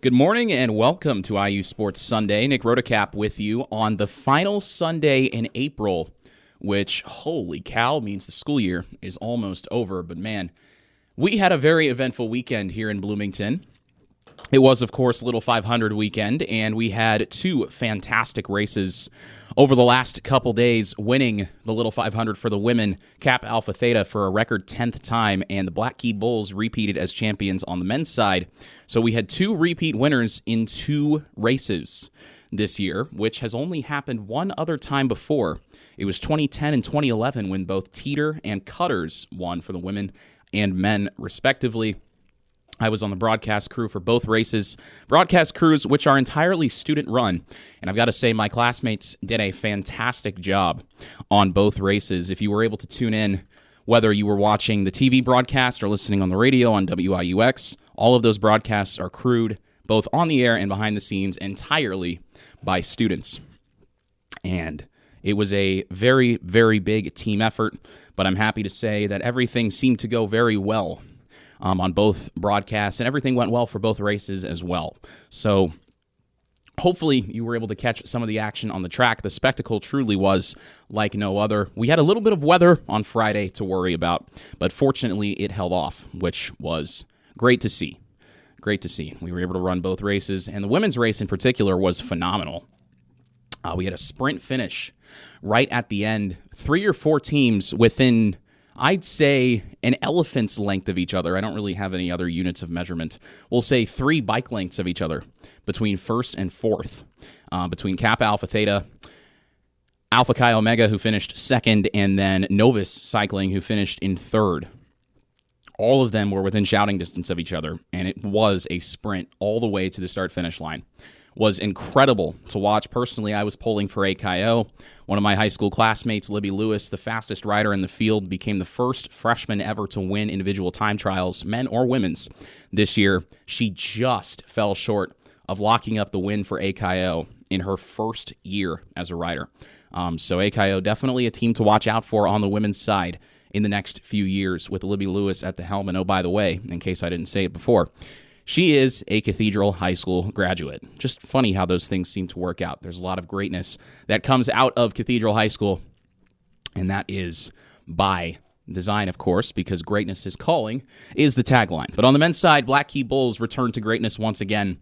Good morning and welcome to IU Sports Sunday. Nick Rotacap with you on the final Sunday in April, which, holy cow, means the school year is almost over. But man, we had a very eventful weekend here in Bloomington. It was, of course, Little 500 weekend, and we had two fantastic races over the last couple days, winning the Little 500 for the women, Kappa Alpha Theta for a record 10th time, and the Black Key Bulls repeated as champions on the men's side. So we had two repeat winners in two races this year, which has only happened one other time before. It was 2010 and 2011 when both Teeter and Cutters won for the women and men, respectively. I was on the broadcast crew for both races, broadcast crews which are entirely student-run, and I've got to say my classmates did a fantastic job on both races. If you were able to tune in, whether you were watching the TV broadcast or listening on the radio on WIUX, all of those broadcasts are crewed, both on the air and behind the scenes, entirely by students. And it was a very, very big team effort, but I'm happy to say that everything seemed to go very well on both broadcasts, and everything went well for both races as well. So hopefully you were able to catch some of the action on the track. The spectacle truly was like no other. We had a little bit of weather on Friday to worry about, but fortunately it held off, which was great to see. Great to see. We were able to run both races, and the women's race in particular was phenomenal. We had a sprint finish right at the end. 3 or 4 teams within, I'd say, an elephant's length of each other. I don't really have any other units of measurement. We'll say 3 bike lengths of each other between first and fourth, between Kappa Alpha Theta, Alpha Chi Omega, who finished second, and then Novus Cycling, who finished in third. All of them were within shouting distance of each other, and it was a sprint all the way to the start-finish line. Was incredible to watch. Personally, I was pulling for AKO. One of my high school classmates, Libby Lewis, the fastest rider in the field, became the first freshman ever to win individual time trials, men or women's, this year. She just fell short of locking up the win for AKO in her first year as a rider. So AKO definitely a team to watch out for on the women's side in the next few years with Libby Lewis at the helm. And oh, by the way, in case I didn't say it before, she is a Cathedral High School graduate. Just funny how those things seem to work out. There's a lot of greatness that comes out of Cathedral High School, and that is by design, of course, because greatness is calling, is the tagline. But on the men's side, Black Key Bulls return to greatness once again.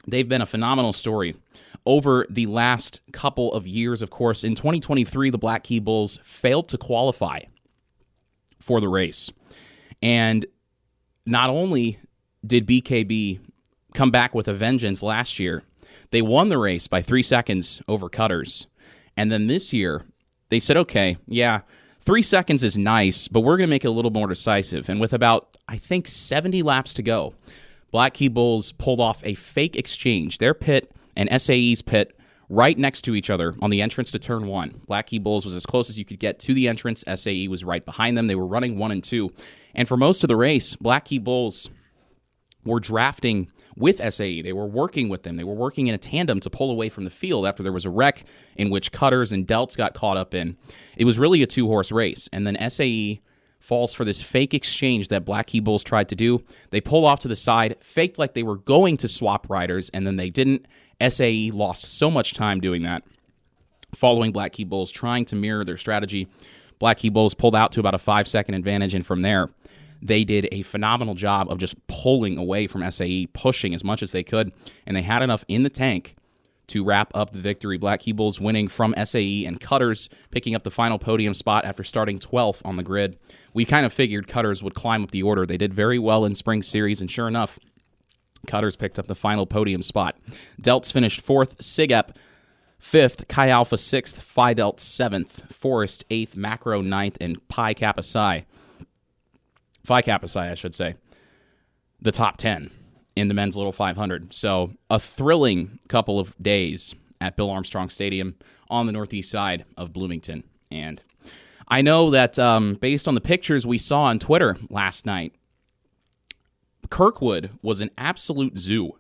They've been a phenomenal story over the last couple of years, of course. In 2023, the Black Key Bulls failed to qualify for the race. And not only did BKB come back with a vengeance last year, they won the race by 3 seconds over Cutters. And then this year, they said, okay, yeah, 3 seconds is nice, but we're going to make it a little more decisive. And with about, I think, 70 laps to go, Black Key Bulls pulled off a fake exchange. Their pit and SAE's pit right next to each other on the entrance to Turn 1. Black Key Bulls was as close as you could get to the entrance. SAE was right behind them. They were running 1 and 2. And for most of the race, Black Key Bulls were drafting with SAE. They were working with them. They were working in a tandem to pull away from the field after there was a wreck in which Cutters and Delts got caught up in. It was really a 2-horse race. And then SAE falls for this fake exchange that Black Key Bulls tried to do. They pull off to the side, faked like they were going to swap riders, and then they didn't. SAE lost so much time doing that, following Black Key Bulls, trying to mirror their strategy. Black Key Bulls pulled out to about a 5-second advantage, and from there, they did a phenomenal job of just pulling away from SAE, pushing as much as they could, and they had enough in the tank to wrap up the victory. Black Key Bulls winning from SAE, and Cutters picking up the final podium spot after starting 12th on the grid. We kind of figured Cutters would climb up the order. They did very well in Spring Series, and sure enough, Cutters picked up the final podium spot. Delts finished 4th, SIGEP 5th, Chi Alpha 6th, Phi Delts 7th, Forest 8th, Macro 9th, and Phi Kappa Psi, I should say, the top 10 in the men's Little 500. So a thrilling couple of days at Bill Armstrong Stadium on the northeast side of Bloomington. And I know that based on the pictures we saw on Twitter last night, Kirkwood was an absolute zoo,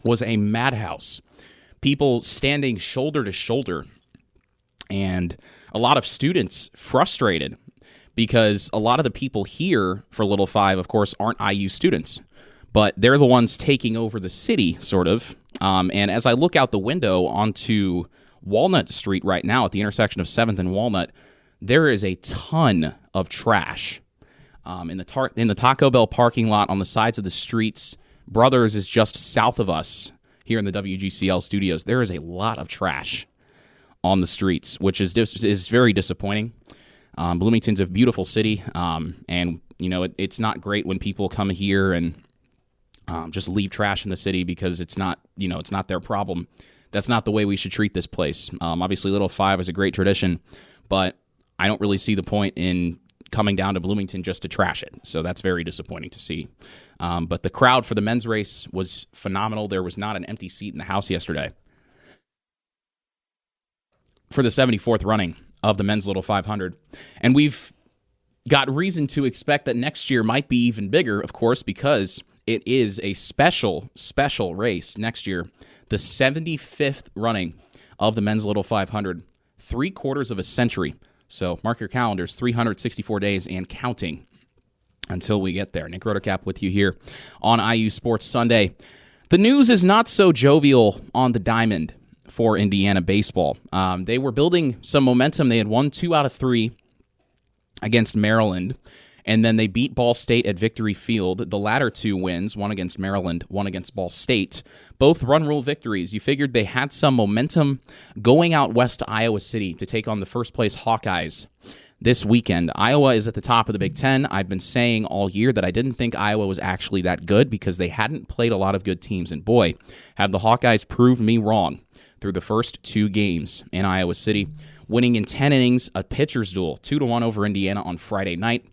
was a madhouse. People standing shoulder to shoulder, and a lot of students frustrated because a lot of the people here for Little 5, of course, aren't IU students. but they're the ones taking over the city, sort of. And as I look out the window onto Walnut Street right now at the intersection of 7th and Walnut, there is a ton of trash. In the Taco Bell parking lot on the sides of the streets, Brothers is just south of us here in the WGCL studios. There is a lot of trash on the streets, which is very disappointing. Bloomington's a beautiful city, and it's not great when people come here and just leave trash in the city because it's not their problem. That's not the way we should treat this place. Obviously, Little Five is a great tradition, but I don't really see the point in coming down to Bloomington just to trash it. So that's very disappointing to see. But the crowd for the men's race was phenomenal. There was not an empty seat in the house yesterday for the 74th running of the men's Little 500. And we've got reason to expect that next year might be even bigger, of course, because it is a special race next year. The 75th running of the men's Little 500, 3/4 of a century. So mark your calendars, 364 days and counting until we get there. Nick Rotacap with you here on IU Sports Sunday. The news is not so jovial on the diamond for Indiana baseball. They were building some momentum. They had won 2 out of 3 against Maryland, and then they beat Ball State at Victory Field. The latter 2 wins, one against Maryland, one against Ball State, both run rule victories. You figured they had some momentum going out west to Iowa City to take on the first-place Hawkeyes this weekend. Iowa is at the top of the Big Ten. I've been saying all year that I didn't think Iowa was actually that good because they hadn't played a lot of good teams, and boy, have the Hawkeyes proved me wrong through the first 2 games in Iowa City, winning in 10 innings, a pitcher's duel, 2-1 over Indiana on Friday night,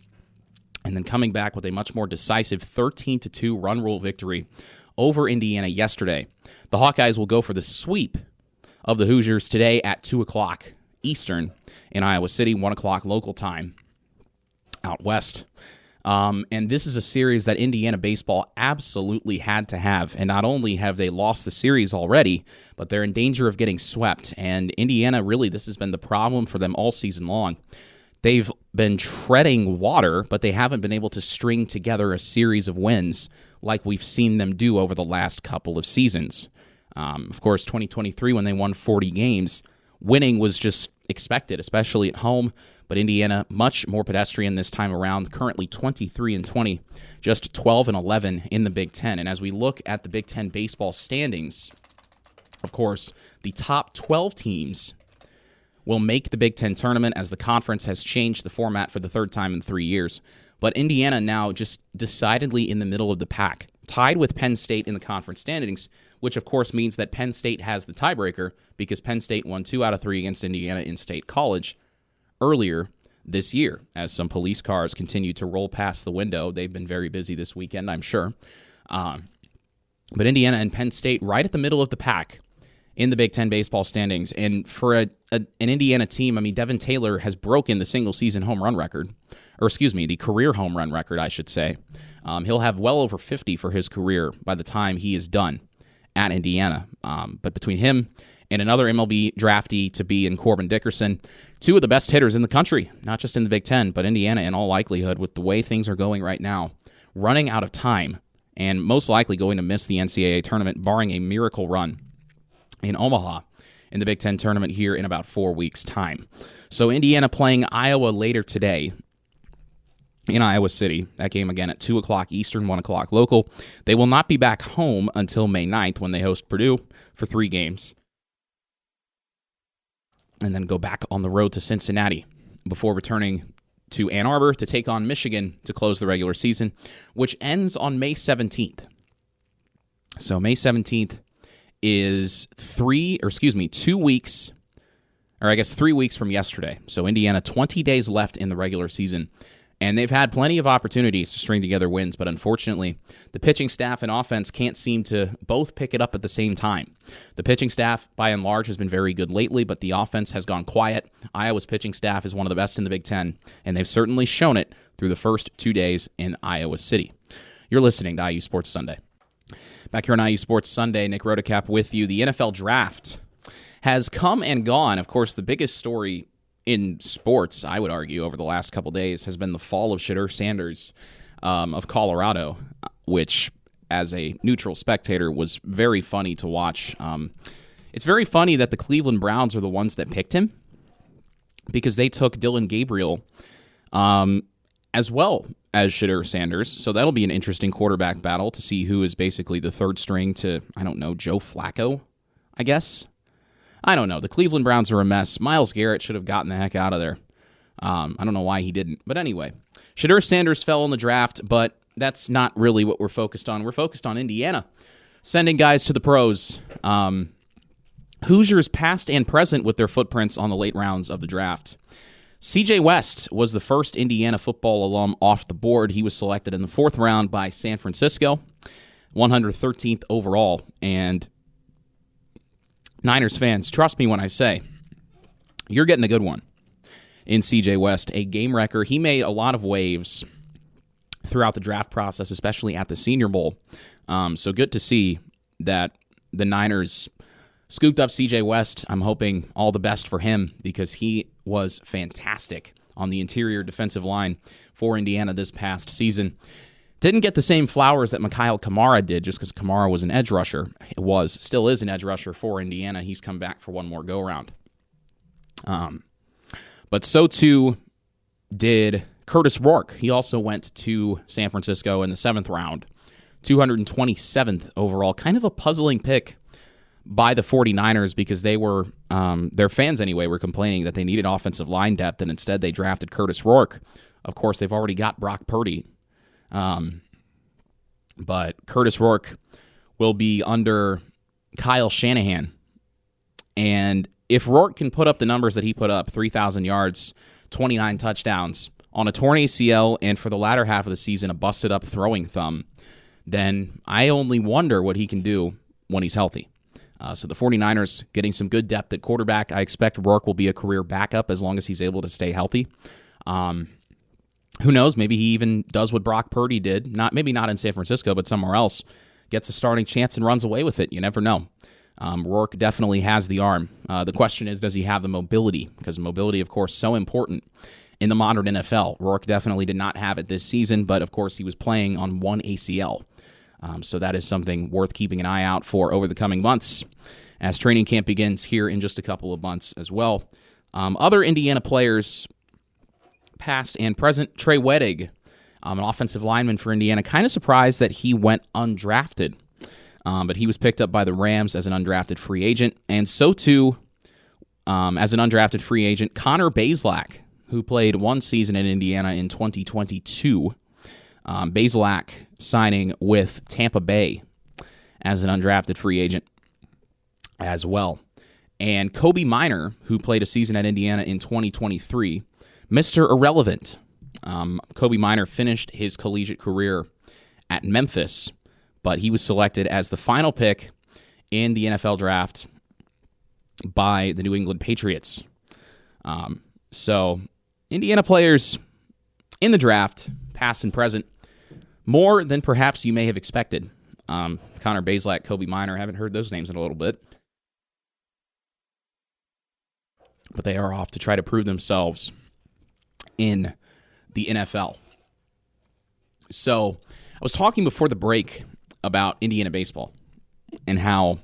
and then coming back with a much more decisive 13-2 run rule victory over Indiana yesterday. The Hawkeyes will go for the sweep of the Hoosiers today at 2 o'clock Eastern in Iowa City, 1 o'clock local time out west. And this is a series that Indiana baseball absolutely had to have. And not only have they lost the series already, but they're in danger of getting swept. And Indiana, really, this has been the problem for them all season long. They've been treading water, but they haven't been able to string together a series of wins like we've seen them do over the last couple of seasons. Of course, 2023, when they won 40 games, winning was just expected, especially at home. But Indiana, much more pedestrian this time around, currently 23-20, just 12-11 in the Big Ten. And as we look at the Big Ten baseball standings, of course, the top 12 teams will make the Big Ten tournament as the conference has changed the format for the 3rd time in 3 years. But Indiana now just decidedly in the middle of the pack, tied with Penn State in the conference standings, which of course means that Penn State has the tiebreaker because Penn State won 2 out of 3 against Indiana in State College earlier this year. As some police cars continue to roll past the window, they've been very busy this weekend, I'm sure. But Indiana and Penn State right at the middle of the pack in the Big Ten baseball standings. And for an Indiana team, I mean, Devin Taylor has broken the single-season home run record, the career home run record, I should say. He'll have well over 50 for his career by the time he is done at Indiana. But between him and another MLB draftee to be in Corbin Dickerson, 2 of the best hitters in the country, not just in the Big Ten, but Indiana in all likelihood, with the way things are going right now, running out of time and most likely going to miss the NCAA tournament, barring a miracle run in Omaha in the Big Ten tournament here in about 4 weeks' time. So Indiana playing Iowa later today in Iowa City. That game again at 2 o'clock Eastern, 1 o'clock local. They will not be back home until May 9th when they host Purdue for 3 games. And then go back on the road to Cincinnati before returning to Ann Arbor to take on Michigan to close the regular season, which ends on May 17th. So May 17th is 2 weeks, or I guess 3 weeks from yesterday. So Indiana, 20 days left in the regular season. And they've had plenty of opportunities to string together wins, but unfortunately, the pitching staff and offense can't seem to both pick it up at the same time. The pitching staff, by and large, has been very good lately, but the offense has gone quiet. Iowa's pitching staff is one of the best in the Big Ten, and they've certainly shown it through the first 2 days in Iowa City. You're listening to IU Sports Sunday. Back here on IU Sports Sunday, Nick Rotacap with you. The NFL Draft has come and gone. Of course, the biggest story in sports, I would argue, over the last couple days has been the fall of Shedeur Sanders of Colorado, which as a neutral spectator was very funny to watch. It's very funny that the Cleveland Browns are the ones that picked him because they took Dylan Gabriel as well as Shedeur Sanders. So that'll be an interesting quarterback battle to see who is basically the third string to, I don't know, Joe Flacco, I guess. I don't know. The Cleveland Browns are a mess. Myles Garrett should have gotten the heck out of there. I don't know why he didn't. But anyway, Shedeur Sanders fell in the draft, but that's not really what we're focused on. We're focused on Indiana, sending guys to the pros. Hoosiers past and present with their footprints on the late rounds of the draft. CJ West was the first Indiana football alum off the board. He was selected in the 4th round by San Francisco, 113th overall. And Niners fans, trust me when I say, you're getting a good one in CJ West, a game wrecker. He made a lot of waves throughout the draft process, especially at the Senior Bowl. So good to see that the Niners scooped up CJ West. I'm hoping all the best for him because he was fantastic on the interior defensive line for Indiana this past season. Didn't get the same flowers that Mikhail Kamara did just because Kamara was an edge rusher. Still is an edge rusher for Indiana. He's come back for one more go-round. But so too did Curtis Rourke. He also went to San Francisco in the 7th round, 227th overall. Kind of a puzzling pick by the 49ers because they were, their fans anyway, were complaining that they needed offensive line depth, and instead they drafted Curtis Rourke. Of course, they've already got Brock Purdy. But Curtis Rourke will be under Kyle Shanahan. And if Rourke can put up the numbers that he put up, 3,000 yards, 29 touchdowns, on a torn ACL, and for the latter half of the season, a busted-up throwing thumb, then I only wonder what he can do when he's healthy. So the 49ers getting some good depth at quarterback. I expect Rourke will be a career backup as long as he's able to stay healthy. Who knows? Maybe he even does what Brock Purdy did. Maybe not in San Francisco, but somewhere else. Gets a starting chance and runs away with it. You never know. Rourke definitely has the arm. The question is, does he have the mobility? Because mobility, of course, so important in the modern NFL. Rourke definitely did not have it this season, but of course he was playing on one ACL. So that is something worth keeping an eye out for over the coming months as training camp begins here in just a couple of months as well. Other Indiana players, past and present, Trey Wettig, an offensive lineman for Indiana. Kind of surprised that he went undrafted, but he was picked up by the Rams as an undrafted free agent. And so too, as an undrafted free agent, Connor Bazelak, who played one season in Indiana in 2022. Bazelak signing with Tampa Bay as an undrafted free agent as well. And Kobe Minor, who played a season at Indiana in 2023, Mr. Irrelevant. Kobe Minor finished his collegiate career at Memphis, but he was selected as the final pick in the NFL draft by the New England Patriots. So Indiana players in the draft, past and present, more than perhaps you may have expected. Connor Bazelak, Kobe Minor, haven't heard those names in a little bit. But they are off to try to prove themselves in the NFL. So I was talking before the break about Indiana baseball and how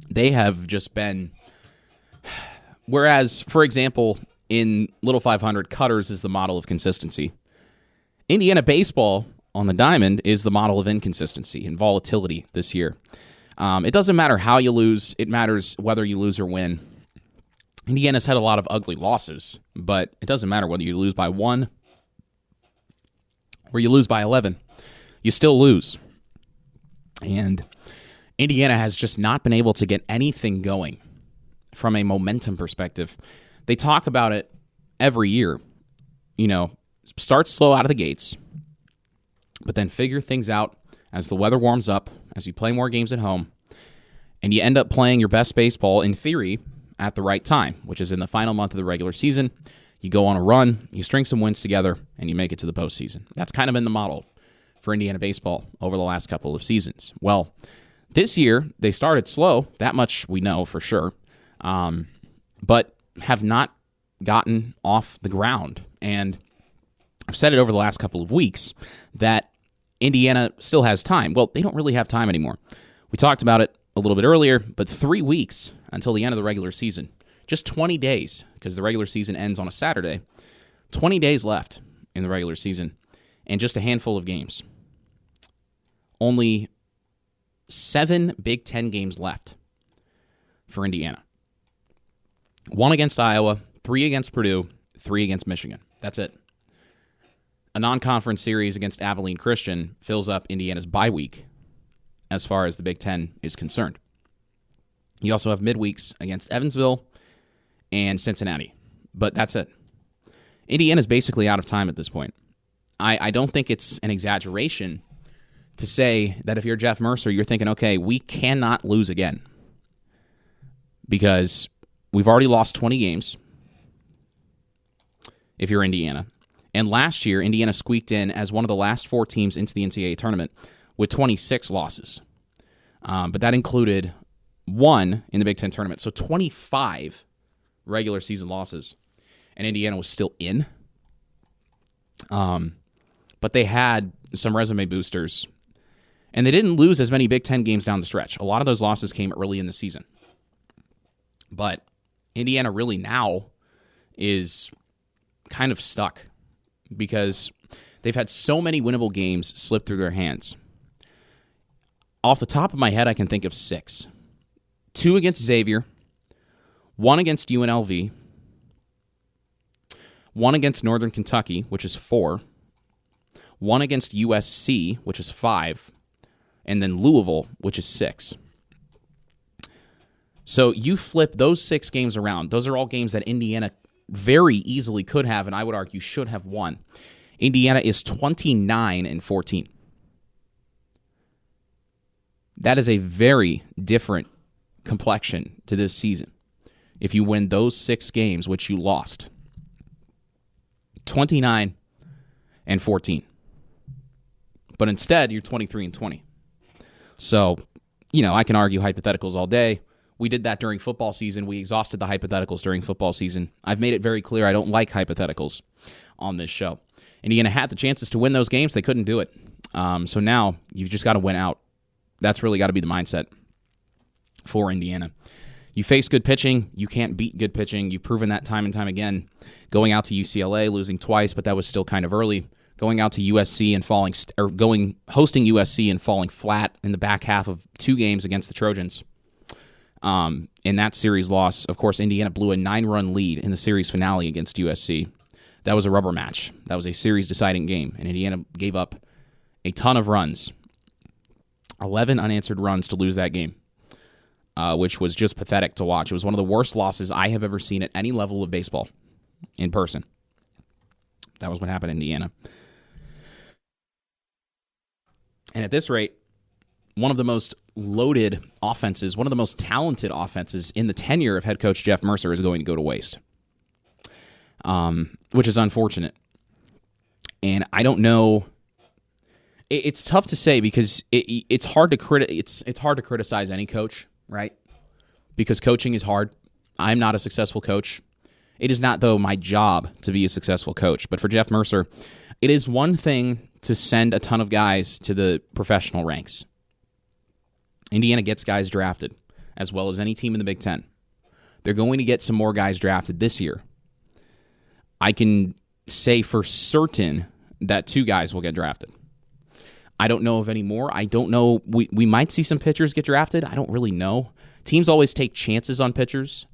they have just been, whereas, for example, in Little 500, Cutters is the model of consistency. Indiana baseball on the diamond is the model of inconsistency and volatility this year. It doesn't matter how you lose. It matters whether you lose or win. Indiana's had a lot of ugly losses, but it doesn't matter whether you lose by 1 or you lose by 11. You still lose. And Indiana has just not been able to get anything going from a momentum perspective. They talk about it every year. You know, start slow out of the gates, but then figure things out as the weather warms up, as you play more games at home, and you end up playing your best baseball, in theory, at the right time, which is in the final month of the regular season. You go on a run, you string some wins together, and you make it to the postseason. That's kind of been the model for Indiana baseball over the last couple of seasons. Well, this year, they started slow. That much we know for sure, but have not gotten off the ground. And I've said it over the last couple of weeks that Indiana still has time. Well, they don't really have time anymore. We talked about it a little bit earlier, but 3 weeks until the end of the regular season. Just 20 days, because the regular season ends on a Saturday. 20 days left in the regular season, and just a handful of games. Only 7 Big Ten games left for Indiana. 1 against Iowa, 3 against Purdue, 3 against Michigan. That's it. A non-conference series against Abilene Christian fills up Indiana's bye week as far as the Big Ten is concerned. You also have midweeks against Evansville and Cincinnati, but that's it. Indiana's basically out of time at this point. I don't think it's an exaggeration to say that if you're Jeff Mercer, you're thinking, okay, we cannot lose again because we've already lost 20 games if you're Indiana. And last year, Indiana squeaked in as one of the last 4 teams into the NCAA tournament with 26 losses. But that included 1 in the Big Ten tournament. So 25 regular season losses. And Indiana was still in. But they had some resume boosters. And they didn't lose as many Big Ten games down the stretch. A lot of those losses came early in the season. But Indiana really now is kind of stuck because they've had so many winnable games slip through their hands. Off the top of my head, I can think of 6. 2 against Xavier, 1 against UNLV, 1 against Northern Kentucky, which is 4, 1 against USC, which is 5, and then Louisville, which is 6. So you flip those 6 games around. Those are all games that Indiana very easily could have, and I would argue should have won. Indiana is 29-14. That is a very different complexion to this season. If you win those 6 games, which you lost, 29-14. But instead, you're 23-20. So, I can argue hypotheticals all day. We did that during football season. We exhausted the hypotheticals during football season. I've made it very clear I don't like hypotheticals on this show. Indiana had the chances to win those games. They couldn't do it. So now you've just got to win out. That's really got to be the mindset for Indiana. You face good pitching. You can't beat good pitching. You've proven that time and time again. Going out to UCLA, losing twice, but that was still kind of early. Going out to USC and hosting USC and falling flat in the back half of 2 games against the Trojans. In that series loss, of course, Indiana blew a 9-run lead in the series finale against USC. That was a rubber match. That was a series-deciding game, and Indiana gave up a ton of runs. 11 unanswered runs to lose that game, which was just pathetic to watch. It was one of the worst losses I have ever seen at any level of baseball in person. That was what happened in Indiana. And at this rate, one of the most loaded offenses, one of the most talented offenses in the tenure of head coach Jeff Mercer is going to go to waste, which is unfortunate. And I don't know. It's tough to say because it's hard to criticize any coach, right? Because coaching is hard. I'm not a successful coach. It is not, though, my job to be a successful coach. But for Jeff Mercer, it is one thing to send a ton of guys to the professional ranks. Indiana gets guys drafted, as well as any team in the Big Ten. They're going to get some more guys drafted this year. I can say for certain that 2 guys will get drafted. I don't know of any more. I don't know. We might see some pitchers get drafted. I don't really know. Teams always take chances on pitchers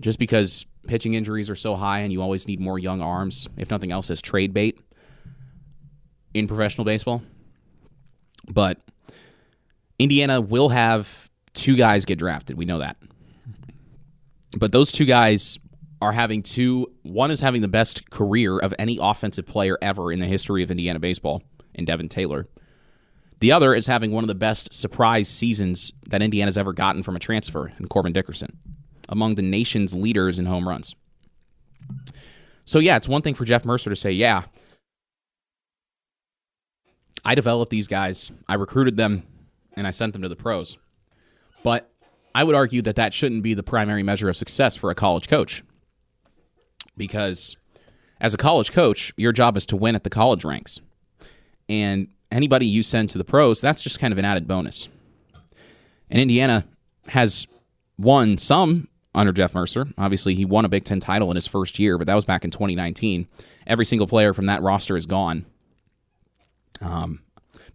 just because pitching injuries are so high and you always need more young arms, if nothing else, as trade bait in professional baseball. But Indiana will have 2 guys get drafted. We know that. But those 2 guys are one is having the best career of any offensive player ever in the history of Indiana baseball, in Devin Taylor. The other is having one of the best surprise seasons that Indiana's ever gotten from a transfer, in Corbin Dickerson, among the nation's leaders in home runs. So yeah, it's one thing for Jeff Mercer to say, yeah, I developed these guys, I recruited them, and I sent them to the pros. But I would argue that shouldn't be the primary measure of success for a college coach. Because as a college coach, your job is to win at the college ranks. And anybody you send to the pros, that's just kind of an added bonus. And Indiana has won some under Jeff Mercer. Obviously, he won a Big Ten title in his first year, but that was back in 2019. Every single player from that roster is gone.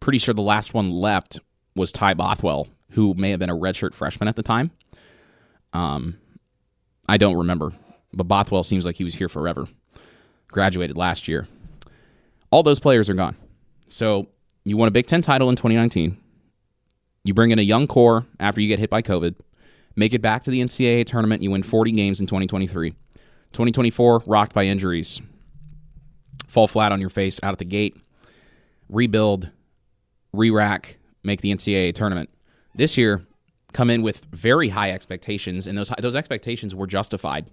Pretty sure the last one left was Ty Bothwell, who may have been a redshirt freshman at the time. I don't remember, but Bothwell seems like he was here forever. Graduated last year. All those players are gone. So you won a Big Ten title in 2019. You bring in a young core after you get hit by COVID. Make it back to the NCAA tournament. You win 40 games in 2023. 2024, rocked by injuries. Fall flat on your face out at the gate. Rebuild, re-rack, make the NCAA tournament. This year, come in with very high expectations, and those expectations were justified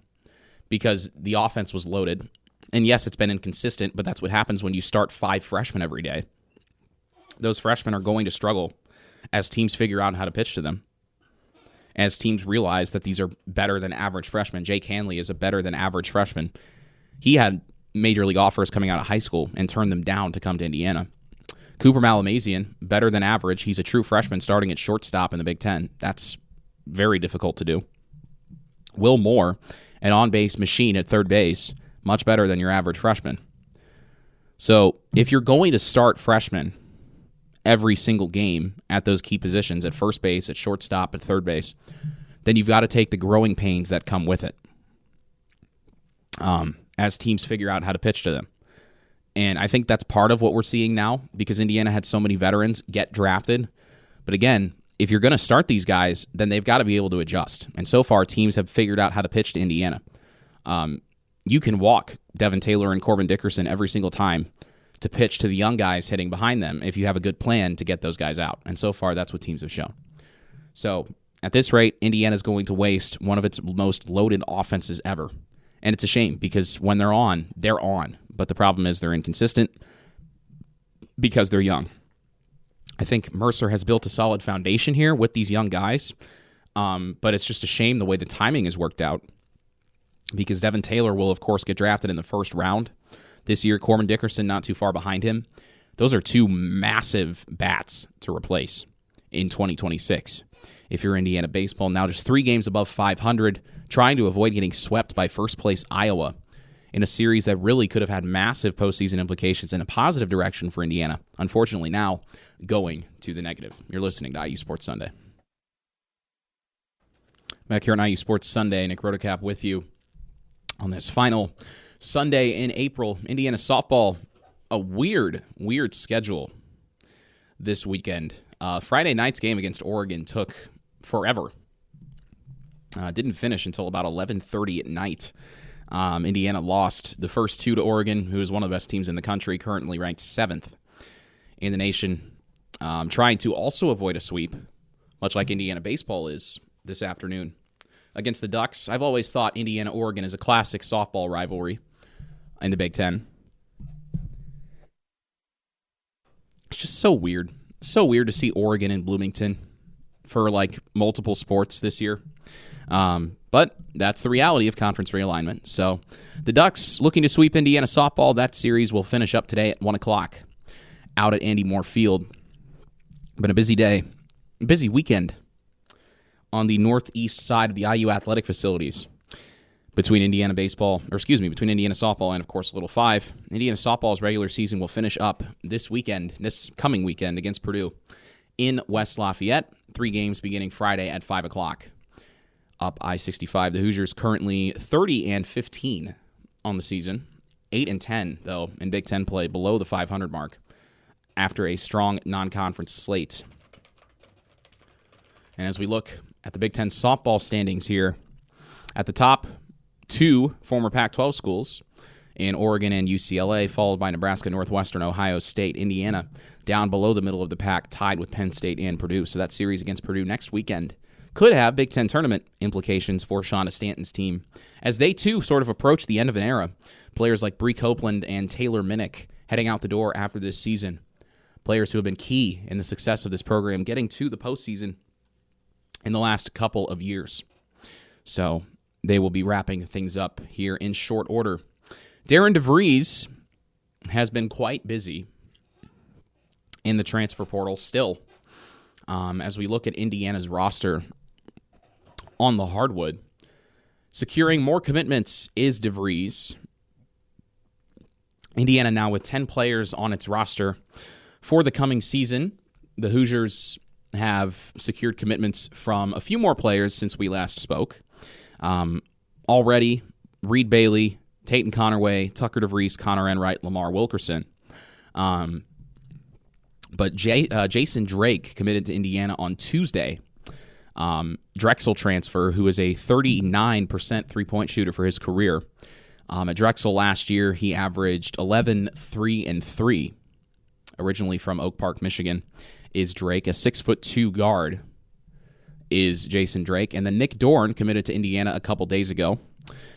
because the offense was loaded. And yes, it's been inconsistent, but that's what happens when you start 5 freshmen every day. Those freshmen are going to struggle as teams figure out how to pitch to them. As teams realize that these are better than average freshmen. Jake Hanley is a better than average freshman. He had major league offers coming out of high school and turned them down to come to Indiana. Cooper Malamazian, better than average. He's a true freshman starting at shortstop in the Big Ten. That's very difficult to do. Will Moore, an on-base machine at third base, much better than your average freshman. So if you're going to start freshmen every single game at those key positions, at first base, at shortstop, at third base, then you've got to take the growing pains that come with it as teams figure out how to pitch to them. And I think that's part of what we're seeing now because Indiana had so many veterans get drafted. But again, if you're going to start these guys, then they've got to be able to adjust. And so far, teams have figured out how to pitch to Indiana. You can walk Devin Taylor and Corbin Dickerson every single time to pitch to the young guys hitting behind them if you have a good plan to get those guys out. And so far, that's what teams have shown. So at this rate, Indiana's going to waste one of its most loaded offenses ever. And it's a shame because when they're on, they're on. But the problem is they're inconsistent because they're young. I think Mercer has built a solid foundation here with these young guys. But it's just a shame the way the timing has worked out because Devin Taylor will, of course, get drafted in the first round this year. Corbin Dickerson not too far behind him. Those are 2 massive bats to replace in 2026. If you're Indiana baseball, now just 3 games above 500, trying to avoid getting swept by first-place Iowa in a series that really could have had massive postseason implications in a positive direction for Indiana. Unfortunately, now going to the negative. You're listening to IU Sports Sunday. Back here on IU Sports Sunday, Nick Rotocap with you on this final Sunday in April. Indiana softball, a weird schedule this weekend. Friday night's game against Oregon took forever. Didn't finish until about 11:30 at night. Indiana lost the first 2 to Oregon, who is one of the best teams in the country, currently ranked 7th in the nation. Trying to also avoid a sweep, much like Indiana baseball is this afternoon against the Ducks. I've always thought Indiana-Oregon is a classic softball rivalry in the Big Ten. It's just so weird. So weird to see Oregon and Bloomington for like multiple sports this year. But that's the reality of conference realignment. So the Ducks looking to sweep Indiana softball. That series will finish up today at 1 o'clock out at Andy Moore Field. Been a busy day, busy weekend on the northeast side of the IU athletic facilities between Indiana between Indiana softball and, of course, Little 5. Indiana softball's regular season will finish up this coming weekend against Purdue in West Lafayette. 3 games beginning Friday at 5 o'clock. Up I-65. The Hoosiers currently 30-15 on the season. 8-10, though, in Big Ten play, below the 500 mark after a strong non-conference slate. And as we look at the Big Ten softball standings here, at the top, 2 former Pac-12 schools in Oregon and UCLA, followed by Nebraska, Northwestern, Ohio State, Indiana, down below the middle of the pack, tied with Penn State and Purdue. So that series against Purdue next weekend could have Big Ten tournament implications for Shauna Stanton's team, as they too sort of approach the end of an era. Players like Bree Copeland and Taylor Minnick heading out the door after this season. Players who have been key in the success of this program getting to the postseason in the last couple of years. So they will be wrapping things up here in short order. Darren DeVries has been quite busy in the transfer portal still. As we look at Indiana's roster on the hardwood, securing more commitments is DeVries. Indiana now with 10 players on its roster for the coming season. The Hoosiers have secured commitments from a few more players since we last spoke. Already, Reed Bailey, Tatum Connerway, Tucker DeVries, Connor Enright, Lamar Wilkerson. But Jason Drake committed to Indiana on Tuesday. Drexel transfer, who is a 39% three-point shooter for his career. At Drexel last year, he averaged 11, 3, and 3. Originally from Oak Park, Michigan, is Drake. A 6'2" guard is Jason Drake. And then Nick Dorn committed to Indiana a couple days ago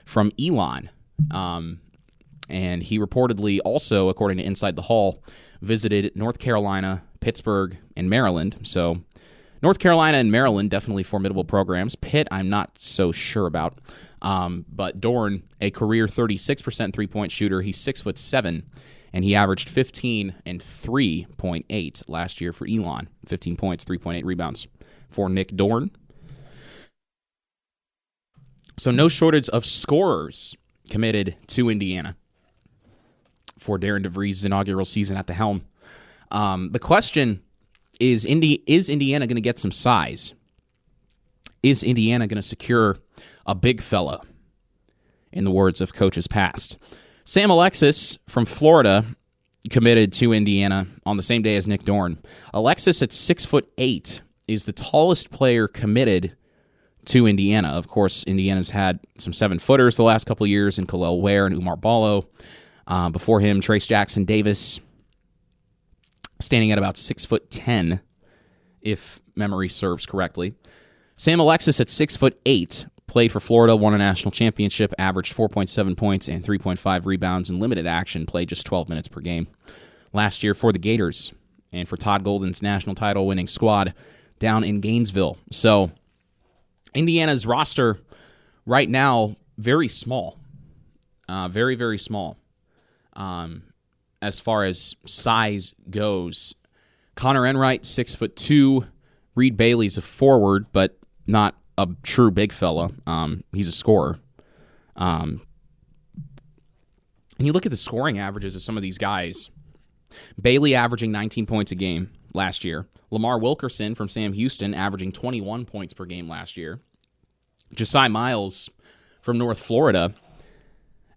from Elon. And he reportedly also, according to Inside the Hall, visited North Carolina, Pittsburgh, and Maryland. So North Carolina and Maryland, definitely formidable programs. Pitt, I'm not so sure about. But Dorn, a career 36% three-point shooter. He's 6'7", and he averaged 15 and 3.8 last year for Elon. 15 points, 3.8 rebounds for Nick Dorn. So no shortage of scorers committed to Indiana for Darren DeVries' inaugural season at the helm. The question is Indiana going to get some size? Is Indiana going to secure a big fella, in the words of coaches past? Sam Alexis from Florida committed to Indiana on the same day as Nick Dorn. Alexis at 6'8" is the tallest player committed to Indiana. Of course, Indiana's had some 7-footers the last couple of years in Khalil Ware and Umar Ballo. Before him, Trace Jackson Davis, standing at about 6'10", if memory serves correctly. Sam Alexis at 6'8", played for Florida, won a national championship, averaged 4.7 points and 3.5 rebounds in limited action, played just 12 minutes per game last year for the Gators and for Todd Golden's national title-winning squad down in Gainesville. So Indiana's roster right now, very small. Very, very small. As far as size goes. Connor Enright, 6'2". Reed Bailey's a forward, but not a true big fella. He's a scorer. And you look at the scoring averages of some of these guys. Bailey averaging 19 points a game last year. Lamar Wilkerson from Sam Houston averaging 21 points per game last year. Josiah Miles from North Florida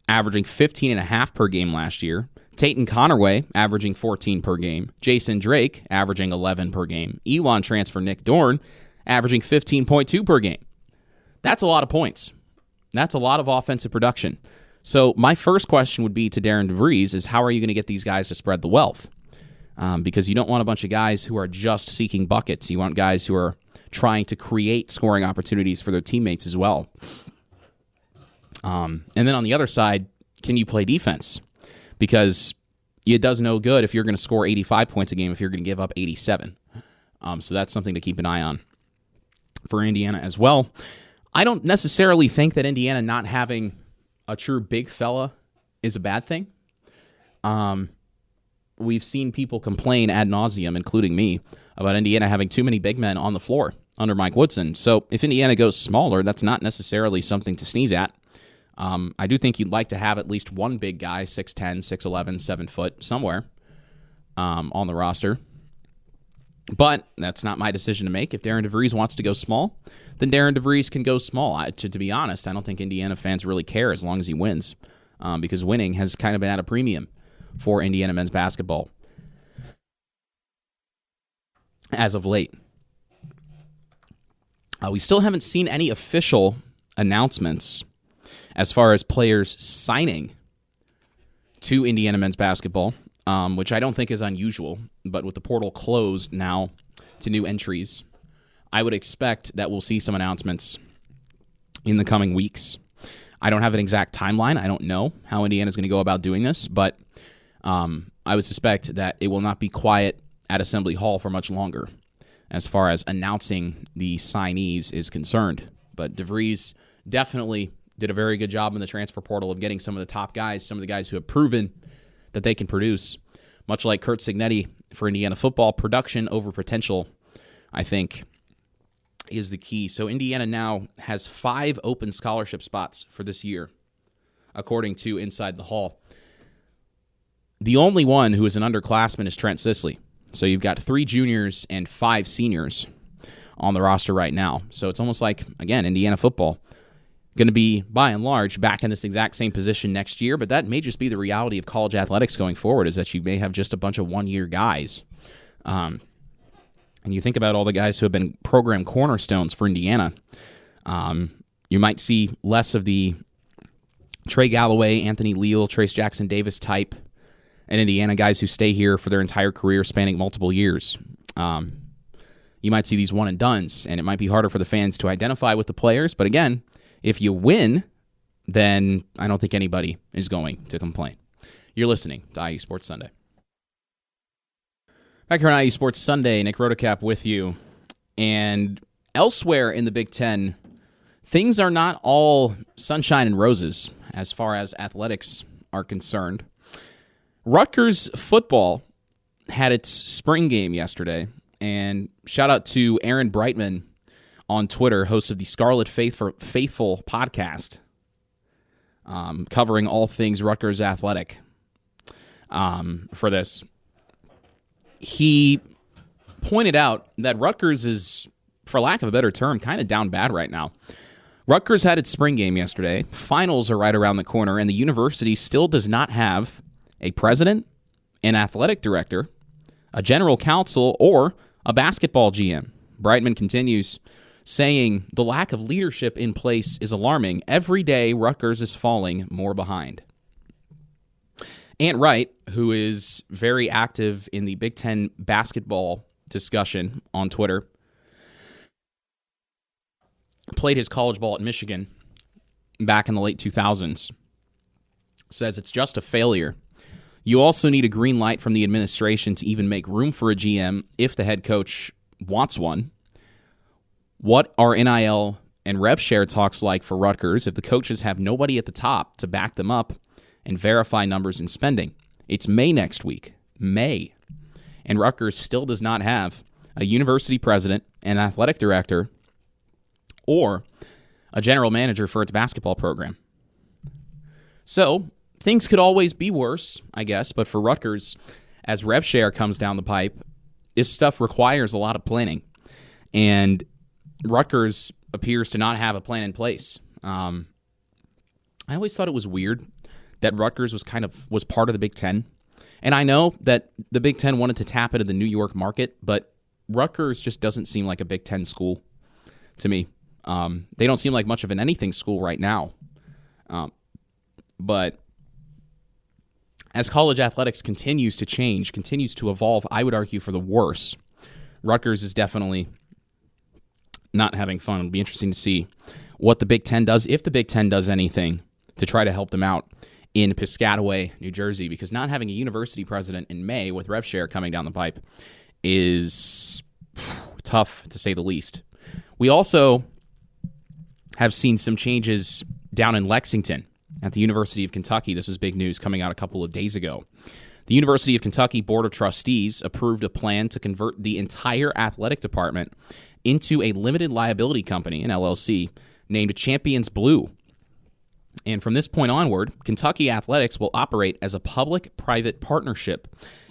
averaging 15.5 per game last year. Tatum Connerway averaging 14 per game. Jason Drake averaging 11 per game. Elon transfer Nick Dorn averaging 15.2 per game. That's a lot of points. That's a lot of offensive production. So my first question would be to Darren DeVries is how are you going to get these guys to spread the wealth? Because you don't want a bunch of guys who are just seeking buckets. You want guys who are trying to create scoring opportunities for their teammates as well. And then on the other side, can you play defense? Because it does no good if you're going to score 85 points a game if you're going to give up 87. So that's something to keep an eye on for Indiana as well. I don't necessarily think that Indiana not having a true big fella is a bad thing. We've seen people complain ad nauseum, including me, about Indiana having too many big men on the floor under Mike Woodson. So if Indiana goes smaller, that's not necessarily something to sneeze at. I do think you'd like to have at least one big guy, 6'10", 6'11", 7 foot, somewhere on the roster. But that's not my decision to make. If Darren DeVries wants to go small, then Darren DeVries can go small. To be honest, I don't think Indiana fans really care as long as he wins, because winning has kind of been at a premium for Indiana men's basketball as of late. We still haven't seen any official announcements as far as players signing to Indiana men's basketball, which I don't think is unusual. But with the portal closed now to new entries, I would expect that we'll see some announcements in the coming weeks. I don't have an exact timeline. I don't know how Indiana's going to go about doing this, but I would suspect that it will not be quiet at Assembly Hall for much longer as far as announcing the signees is concerned. But DeVries definitely did a very good job in the transfer portal of getting some of the top guys, some of the guys who have proven that they can produce, much like Curt Cignetti for Indiana football. Production over potential, I think, is the key. So Indiana now has 5 open scholarship spots for this year, according to Inside the Hall. The only one who is an underclassman is Trent Sisley. So you've got 3 juniors and 5 seniors on the roster right now. So it's almost like, again, Indiana football going to be, by and large, back in this exact same position next year. But that may just be the reality of college athletics going forward, is that you may have just a bunch of one-year guys. And you think about all the guys who have been program cornerstones for Indiana. You might see less of the Trey Galloway, Anthony Leal, Trace Jackson Davis type and Indiana guys who stay here for their entire career spanning multiple years. You might see these one-and-dones, and it might be harder for the fans to identify with the players. But again, if you win, then I don't think anybody is going to complain. You're listening to IU Sports Sunday. Back here on IU Sports Sunday, Nick Rotacap with you. And elsewhere in the Big Ten, things are not all sunshine and roses as far as athletics are concerned. Rutgers football had its spring game yesterday, and shout out to Aaron Brightman on Twitter, host of the Scarlet Faithful podcast, covering all things Rutgers athletic for this. He pointed out that Rutgers is, for lack of a better term, kind of down bad right now. Rutgers had its spring game yesterday. Finals are right around the corner, and the university still does not have a president, an athletic director, a general counsel, or a basketball GM. Brightman continues, saying the lack of leadership in place is alarming. Every day, Rutgers is falling more behind. Ant Wright, who is very active in the Big Ten basketball discussion on Twitter, played his college ball at Michigan back in the late 2000s, says it's just a failure. You also need a green light from the administration to even make room for a GM if the head coach wants one. What are NIL and rev share talks like for Rutgers if the coaches have nobody at the top to back them up and verify numbers and spending? It's May next week. May. And Rutgers still does not have a university president, an athletic director, or a general manager for its basketball program. So, things could always be worse, I guess, but for Rutgers, as rev share comes down the pipe, this stuff requires a lot of planning. And Rutgers appears to not have a plan in place. I always thought it was weird that Rutgers was part of the Big Ten. And I know that the Big Ten wanted to tap into the New York market, but Rutgers just doesn't seem like a Big Ten school to me. They don't seem like much of an anything school right now. But as college athletics continues to change, continues to evolve, I would argue for the worse. Rutgers is definitely not having fun. It'll be interesting to see what the Big Ten does, if the Big Ten does anything to try to help them out in Piscataway, New Jersey, because not having a university president in May with rev share coming down the pipe is tough, to say the least. We also have seen some changes down in Lexington at the University of Kentucky. This is big news coming out a couple of days ago. The University of Kentucky Board of Trustees approved a plan to convert the entire athletic department into a limited liability company, an LLC, named Champions Blue. And from this point onward, Kentucky Athletics will operate as a public-private partnership,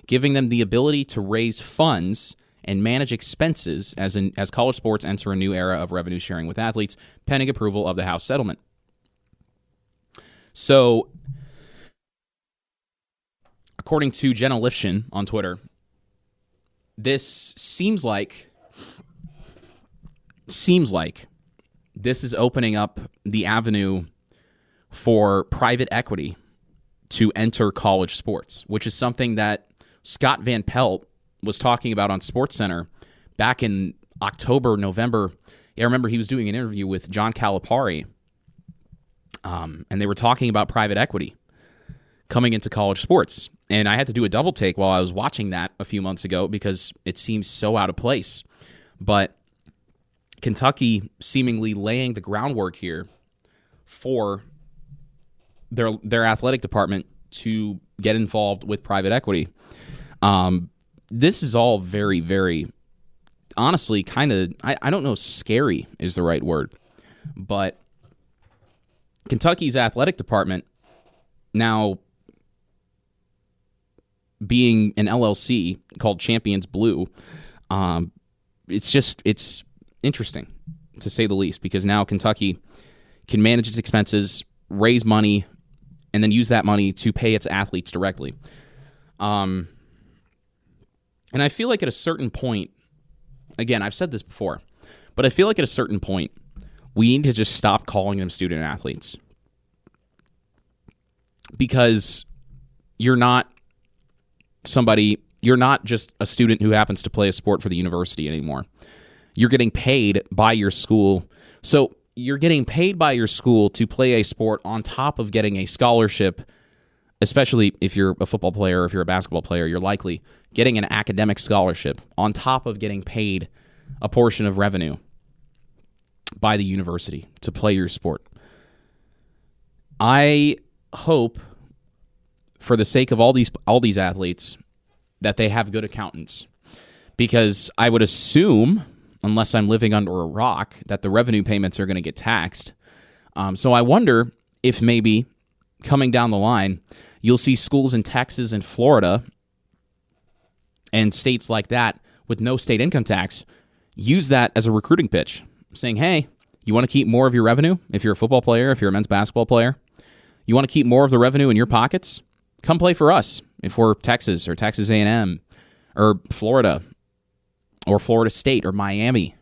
giving them the ability to raise funds and manage expenses as college sports enter a new era of revenue sharing with athletes, pending approval of the House settlement. So, according to Jenna Lifshin on Twitter, this seems like this is opening up the avenue for private equity to enter college sports, which is something that Scott Van Pelt was talking about on SportsCenter back in October, November. I remember he was doing an interview with John Calipari, and they were talking about private equity coming into college sports. And I had to do a double take while I was watching that a few months ago because it seems so out of place. But Kentucky seemingly laying the groundwork here for their athletic department to get involved with private equity. this is all very, very, honestly, kind of, I don't know, scary is the right word, but Kentucky's athletic department now being an LLC called Champions Blue, it's interesting, to say the least, because now Kentucky can manage its expenses, raise money, and then use that money to pay its athletes directly. And I feel like at a certain point, again, I've said this before, but I feel like at a certain point, we need to just stop calling them student athletes. Because you're not just a student who happens to play a sport for the university anymore. You're getting paid by your school. So you're getting paid by your school to play a sport on top of getting a scholarship, especially if you're a football player or if you're a basketball player, you're likely getting an academic scholarship on top of getting paid a portion of revenue by the university to play your sport. I hope, for the sake of all these athletes, that they have good accountants, because I would assume, unless I'm living under a rock, that the revenue payments are going to get taxed. So I wonder if maybe coming down the line, you'll see schools in Texas and Florida and states like that with no state income tax use that as a recruiting pitch, saying, hey, you want to keep more of your revenue if you're a football player, if you're a men's basketball player? You want to keep more of the revenue in your pockets? Come play for us if we're Texas or Texas A&M or Florida or Florida State or Miami,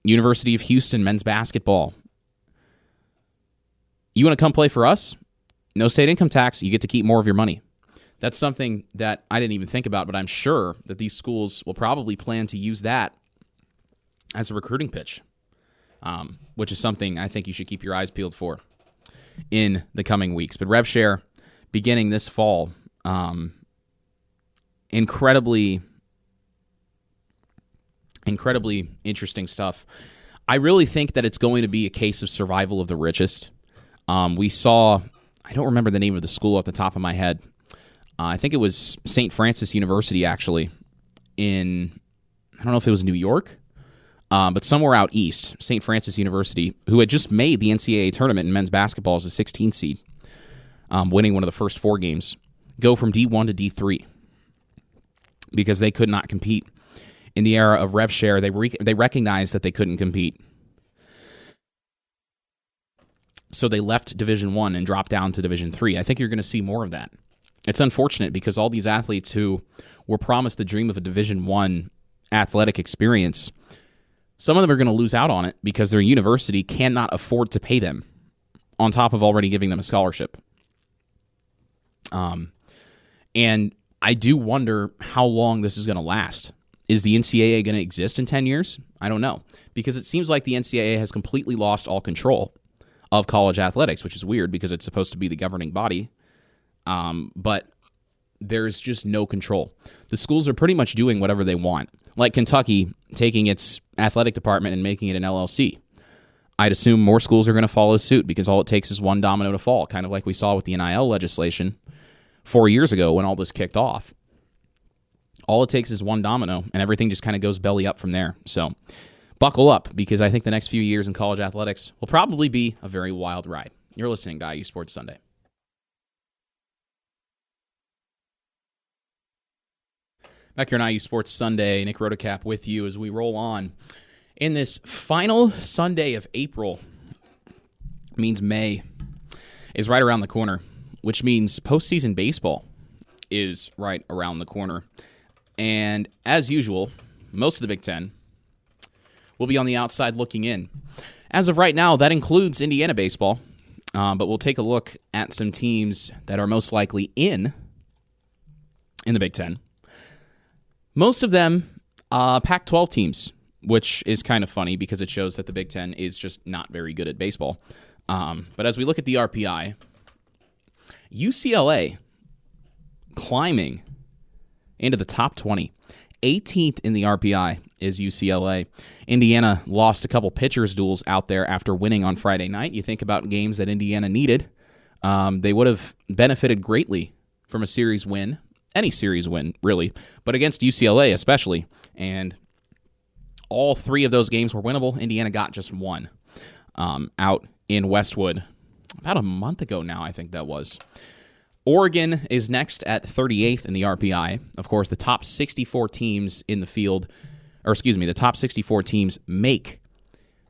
University of Houston men's basketball. You want to come play for us? No state income tax. You get to keep more of your money. That's something that I didn't even think about, but I'm sure that these schools will probably plan to use that as a recruiting pitch, which is something I think you should keep your eyes peeled for in the coming weeks. But RevShare, beginning this fall, incredibly interesting stuff. I really think that it's going to be a case of survival of the richest. We saw, I don't remember the name of the school off the top of my head. I think it was St. Francis University, actually, I don't know if it was New York, but somewhere out east, St. Francis University, who had just made the NCAA tournament in men's basketball as a 16 seed, winning one of the first 4 games, go from D1 to D3 because they could not compete. In the era of RevShare, they recognized that they couldn't compete. So they left Division 1 and dropped down to Division 3. I think you're going to see more of that. It's unfortunate because all these athletes who were promised the dream of a Division 1 athletic experience, some of them are going to lose out on it because their university cannot afford to pay them on top of already giving them a scholarship. And I do wonder how long this is going to last. Is the NCAA going to exist in 10 years? I don't know, because it seems like the NCAA has completely lost all control of college athletics, which is weird because it's supposed to be the governing body. But there's just no control. The schools are pretty much doing whatever they want. Like Kentucky taking its athletic department and making it an LLC. I'd assume more schools are going to follow suit because all it takes is one domino to fall, kind of like we saw with the NIL legislation 4 years ago when all this kicked off. All it takes is one domino, and everything just kind of goes belly up from there. So buckle up, because I think the next few years in college athletics will probably be a very wild ride. You're listening to IU Sports Sunday. Back here on IU Sports Sunday, Nick Rotocap with you as we roll on. In this final Sunday of April, means May is right around the corner, which means postseason baseball is right around the corner. And as usual, most of the Big Ten will be on the outside looking in. As of right now, that includes Indiana baseball, but we'll take a look at some teams that are most likely in the Big Ten. Most of them Pac-12 teams, which is kind of funny because it shows that the Big Ten is just not very good at baseball. But as we look at the RPI, UCLA climbing into the top 20. 18th in the RPI is UCLA. Indiana lost a couple pitchers' duels out there after winning on Friday night. You think about games that Indiana needed. They would have benefited greatly from a series win any series win, really, but against UCLA especially. And all 3 of those games were winnable. Indiana got just one out in Westwood about a month ago now, I think that was. Oregon is next at 38th in the RPI. Of course, the top 64 teams in the field, the top 64 teams make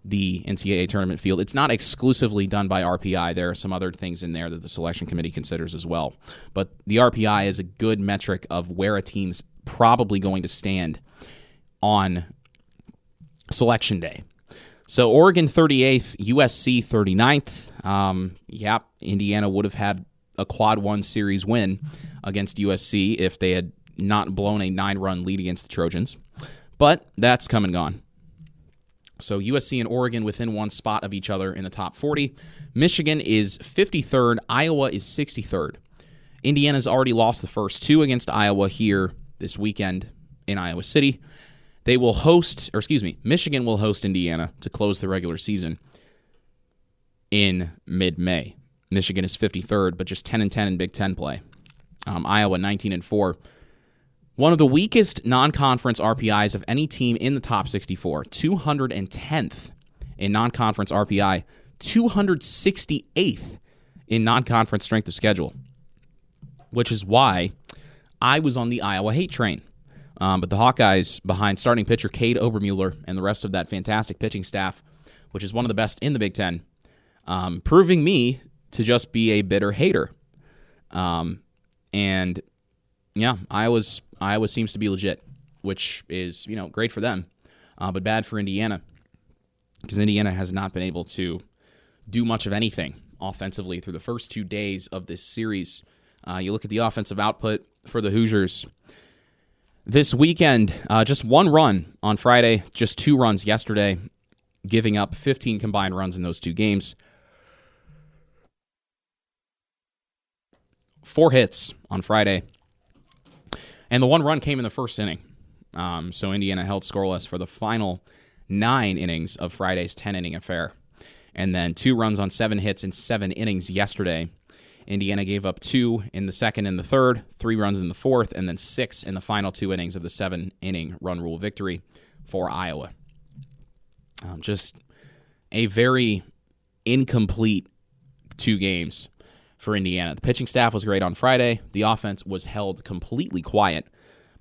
the NCAA tournament field. It's not exclusively done by RPI. There are some other things in there that the selection committee considers as well. But the RPI is a good metric of where a team's probably going to stand on selection day. So Oregon 38th, USC 39th. Indiana would have had a quad 1 series win against USC if they had not blown a 9-run lead against the Trojans. But that's come and gone. So USC and Oregon within one spot of each other in the top 40. Michigan is 53rd. Iowa is 63rd. Indiana's already lost the first 2 against Iowa here this weekend in Iowa City. Michigan will host Indiana to close the regular season in mid-May. Michigan is 53rd, but just 10-10 in Big Ten play. Iowa 19-4. One of the weakest non-conference RPIs of any team in the top 64. 210th in non-conference RPI. 268th in non-conference strength of schedule. Which is why I was on the Iowa hate train. But the Hawkeyes, behind starting pitcher Cade Obermueller and the rest of that fantastic pitching staff, which is one of the best in the Big Ten, proving me to just be a bitter hater. Iowa seems to be legit, which is, great for them, but bad for Indiana, because Indiana has not been able to do much of anything offensively through the first 2 days of this series. You look at the offensive output for the Hoosiers this weekend, just 1 run on Friday, just 2 runs yesterday, giving up 15 combined runs in those 2 games. 4 hits on Friday. And the 1 run came in the first inning. So Indiana held scoreless for the final 9 innings of Friday's 10-inning affair. And then 2 runs on 7 hits in 7 innings yesterday. Indiana gave up 2 in the second and the third, 3 runs in the fourth, and then 6 in the final 2 innings of the 7-inning run rule victory for Iowa. Just a very incomplete 2 games for Indiana. The pitching staff was great on Friday. The offense was held completely quiet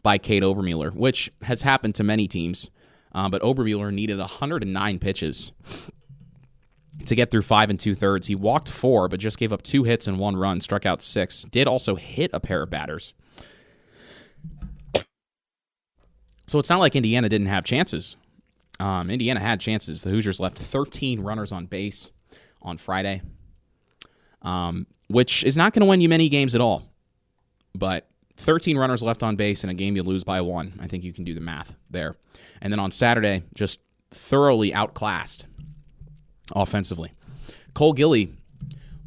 by Cade Obermueller, which has happened to many teams. But Obermueller needed 109 pitches to get through 5 2/3. He walked 4, but just gave up 2 hits and 1 run, struck out 6. Did also hit a pair of batters. So it's not like Indiana didn't have chances. Indiana had chances. The Hoosiers left 13 runners on base on Friday, which is not going to win you many games at all. But 13 runners left on base in a game you lose by 1. I think you can do the math there. And then on Saturday, just thoroughly outclassed offensively. Cole Gilly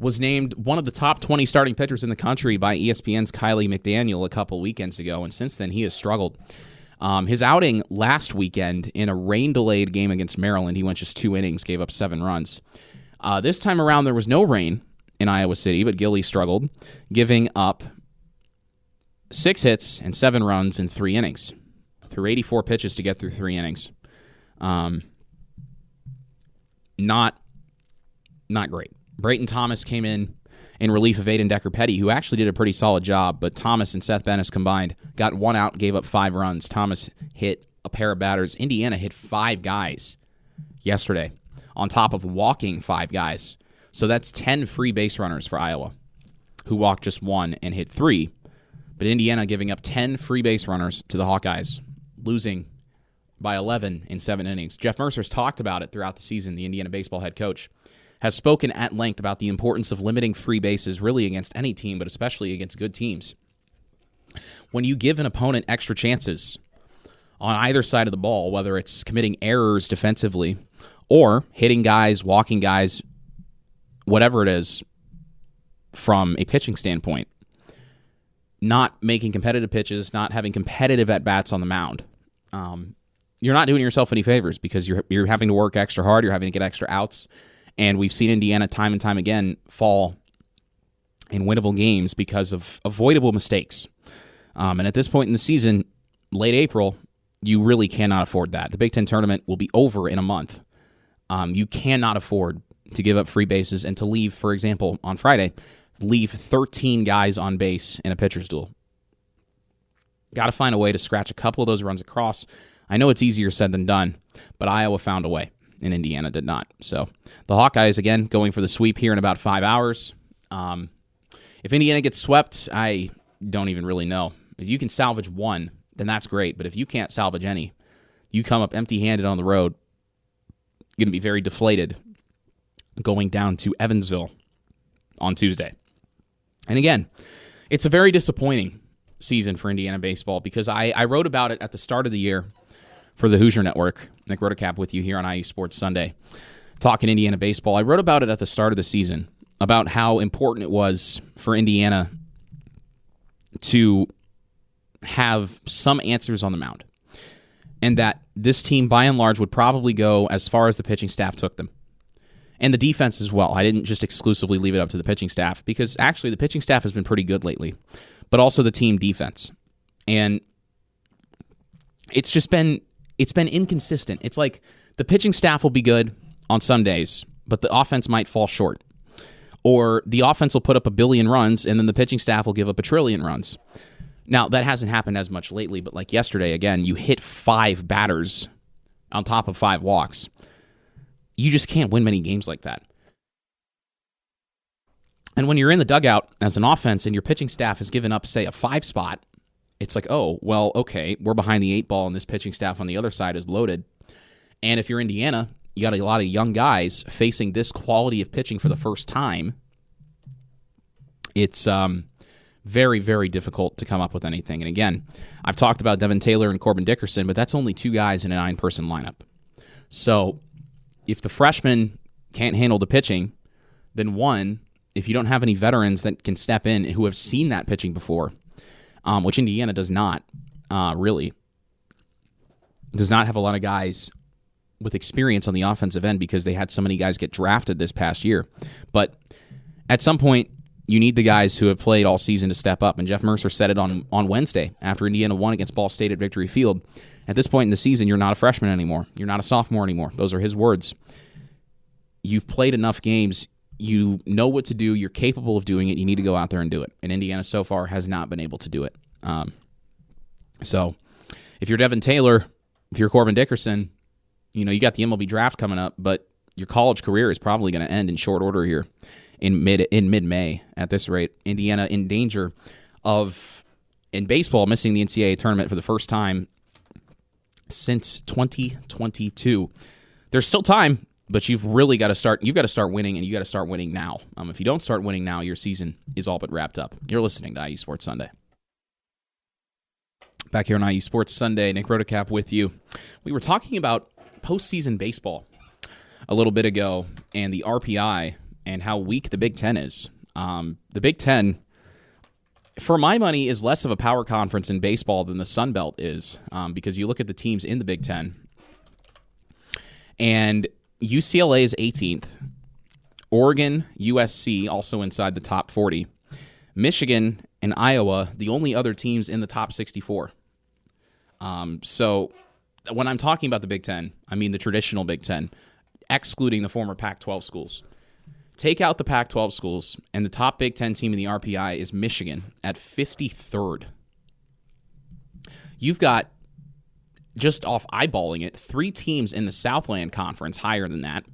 was named one of the top 20 starting pitchers in the country by ESPN's Kylie McDaniel a couple weekends ago, and since then he has struggled. His outing last weekend in a rain-delayed game against Maryland, he went just 2 innings, gave up 7 runs. This time around, there was no rain in Iowa City, but Gilly struggled, giving up 6 hits and 7 runs in 3 innings. Threw 84 pitches to get through 3 innings. Not great. Brayton Thomas came in relief of Aiden Decker-Petty, who actually did a pretty solid job, but Thomas and Seth Bennis combined got 1 out, gave up 5 runs. Thomas hit a pair of batters. Indiana hit 5 guys yesterday, on top of walking 5 guys. So that's 10 free base runners for Iowa, who walked just 1 and hit 3. But Indiana giving up 10 free base runners to the Hawkeyes, losing by 11 in 7 innings. Jeff Mercer's talked about it throughout the season. The Indiana baseball head coach has spoken at length about the importance of limiting free bases really against any team, but especially against good teams. When you give an opponent extra chances on either side of the ball, whether it's committing errors defensively or hitting guys, walking guys, whatever it is from a pitching standpoint, not making competitive pitches, not having competitive at-bats on the mound, you're not doing yourself any favors because you're having to work extra hard, you're having to get extra outs, and we've seen Indiana time and time again fall in winnable games because of avoidable mistakes. And at this point in the season, late April, you really cannot afford that. The Big Ten tournament will be over in a month. You cannot afford to give up free bases and to leave, for example, on Friday, leave 13 guys on base in a pitcher's duel. Got to find a way to scratch a couple of those runs across. I know it's easier said than done, but Iowa found a way, and Indiana did not. So the Hawkeyes, again, going for the sweep here in about 5 hours. If Indiana gets swept, I don't even really know. If you can salvage one, then that's great. But if you can't salvage any, you come up empty-handed on the road, you're going to be very deflated going down to Evansville on Tuesday. And again, it's a very disappointing season for Indiana baseball because I wrote about it at the start of the year for the Hoosier Network. Nick Rotacap with you here on IU Sports Sunday, talking Indiana baseball. I wrote about it at the start of the season, about how important it was for Indiana to have some answers on the mound, and that this team, by and large, would probably go as far as the pitching staff took them. And the defense as well. I didn't just exclusively leave it up to the pitching staff, because actually the pitching staff has been pretty good lately, but also the team defense. And it's been inconsistent. It's like the pitching staff will be good on some days, but the offense might fall short. Or the offense will put up 1 billion runs, and then the pitching staff will give up 1 trillion runs. Now, that hasn't happened as much lately, but like yesterday, again, you hit 5 batters on top of 5 walks. You just can't win many games like that. And when you're in the dugout as an offense and your pitching staff has given up, say, a 5 spot, it's like, oh, well, okay, we're behind the 8 ball and this pitching staff on the other side is loaded. And if you're Indiana, you got a lot of young guys facing this quality of pitching for the first time. It's very, very difficult to come up with anything. And again, I've talked about Devin Taylor and Corbin Dickerson, but that's only 2 guys in a 9-person lineup. So if the freshmen can't handle the pitching, then one, if you don't have any veterans that can step in who have seen that pitching before, which Indiana does not really, does not have a lot of guys with experience on the offensive end because they had so many guys get drafted this past year. But at some point, you need the guys who have played all season to step up. And Jeff Mercer said it on Wednesday after Indiana won against Ball State at Victory Field. At this point in the season, you're not a freshman anymore. You're not a sophomore anymore. Those are his words. You've played enough games. You know what to do. You're capable of doing it. You need to go out there and do it. And Indiana so far has not been able to do it. So if you're Devin Taylor, if you're Corbin Dickerson, you got the MLB draft coming up, but your college career is probably going to end in short order here in mid-May at this rate. Indiana in danger of, in baseball, missing the NCAA tournament for the first time since 2022. There's still time, but you've really got to start. You've got to start winning, and you got to start winning now. If you don't start winning now, your season is all but wrapped up. You're listening to IU Sports Sunday. Back here on IU Sports Sunday, Nick Rotacap with you. We were talking about postseason baseball a little bit ago, and the RPI and how weak the Big Ten is. The Big Ten, for my money, is less of a power conference in baseball than the Sun Belt is, because you look at the teams in the Big Ten, and UCLA is 18th, Oregon, USC, also inside the top 40, Michigan and Iowa, the only other teams in the top 64. So when I'm talking about the Big Ten, I mean the traditional Big Ten, excluding the former Pac-12 schools. Take out the Pac-12 schools, and the top Big Ten team in the RPI is Michigan at 53rd. You've got, just off eyeballing it, 3 teams in the Southland Conference higher than that.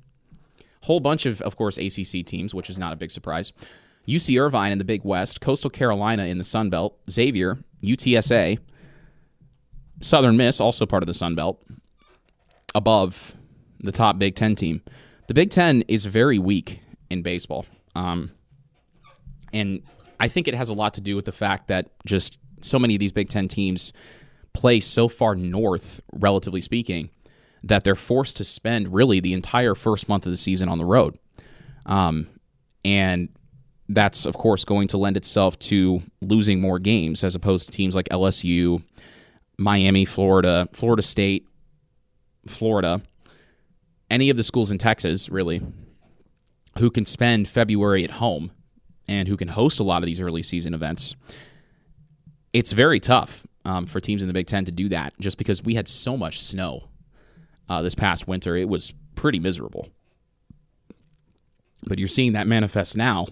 Whole bunch of course, ACC teams, which is not a big surprise. UC Irvine in the Big West, Coastal Carolina in the Sun Belt, Xavier, UTSA, Southern Miss, also part of the Sun Belt, above the top Big Ten team. The Big Ten is very weak in baseball. And I think it has a lot to do with the fact that just so many of these Big Ten teams play so far north, relatively speaking, that they're forced to spend really the entire first month of the season on the road. And that's, of course, going to lend itself to losing more games as opposed to teams like LSU, Miami, Florida, Florida State, Florida, any of the schools in Texas, really, who can spend February at home and who can host a lot of these early season events. it's very tough for teams in the Big Ten to do that just because we had so much snow this past winter. It was pretty miserable. But you're seeing that manifest now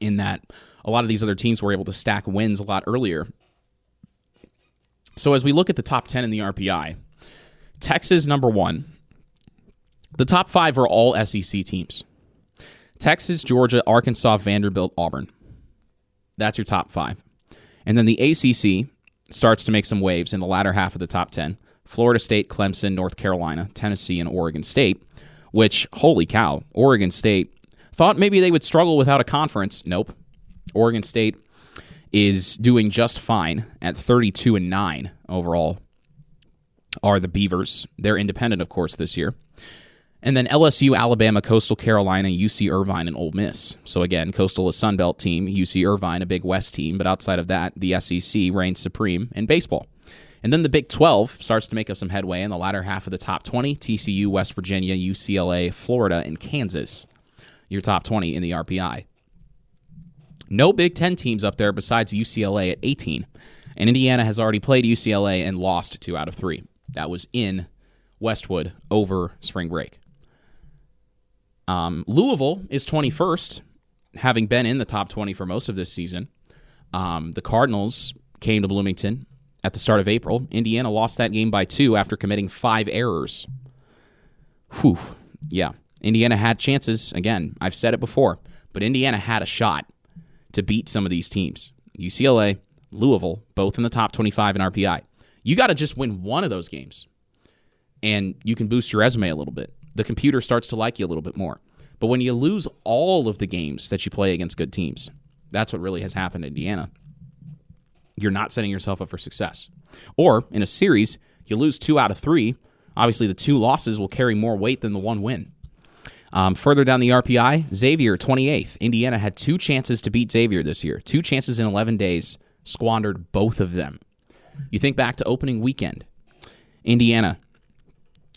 in that a lot of these other teams were able to stack wins a lot earlier. So as we look at the top 10 in the RPI, Texas number 1. The top 5 are all SEC teams. Texas, Georgia, Arkansas, Vanderbilt, Auburn. That's your top 5. And then the ACC starts to make some waves in the latter half of the top 10. Florida State, Clemson, North Carolina, Tennessee, and Oregon State, which, holy cow, Oregon State thought maybe they would struggle without a conference. Nope. Oregon State is doing just fine at 32-9 overall are the Beavers. They're independent, of course, this year. And then LSU, Alabama, Coastal Carolina, UC Irvine, and Ole Miss. So again, Coastal a Sun Belt team, UC Irvine a Big West team, but outside of that, the SEC reigns supreme in baseball. And then the Big 12 starts to make up some headway in the latter half of the top 20, TCU, West Virginia, UCLA, Florida, and Kansas. Your top 20 in the RPI. No Big 10 teams up there besides UCLA at 18. And Indiana has already played UCLA and lost 2 out of 3. That was in Westwood over spring break. Louisville is 21st, having been in the top 20 for most of this season. The Cardinals came to Bloomington at the start of April. Indiana lost that game by 2 after committing 5 errors. Whew. Yeah. Indiana had chances. Again, I've said it before, but Indiana had a shot to beat some of these teams. UCLA, Louisville, both in the top 25 in RPI. You got to just win one of those games, and you can boost your resume a little bit. The computer starts to like you a little bit more. But when you lose all of the games that you play against good teams, that's what really has happened in Indiana. You're not setting yourself up for success. Or, in a series, you lose 2 out of 3. Obviously, the 2 losses will carry more weight than the 1 win. Further down the RPI, Xavier, 28th. Indiana had 2 chances to beat Xavier this year. 2 chances in 11 days, squandered both of them. You think back to opening weekend. Indiana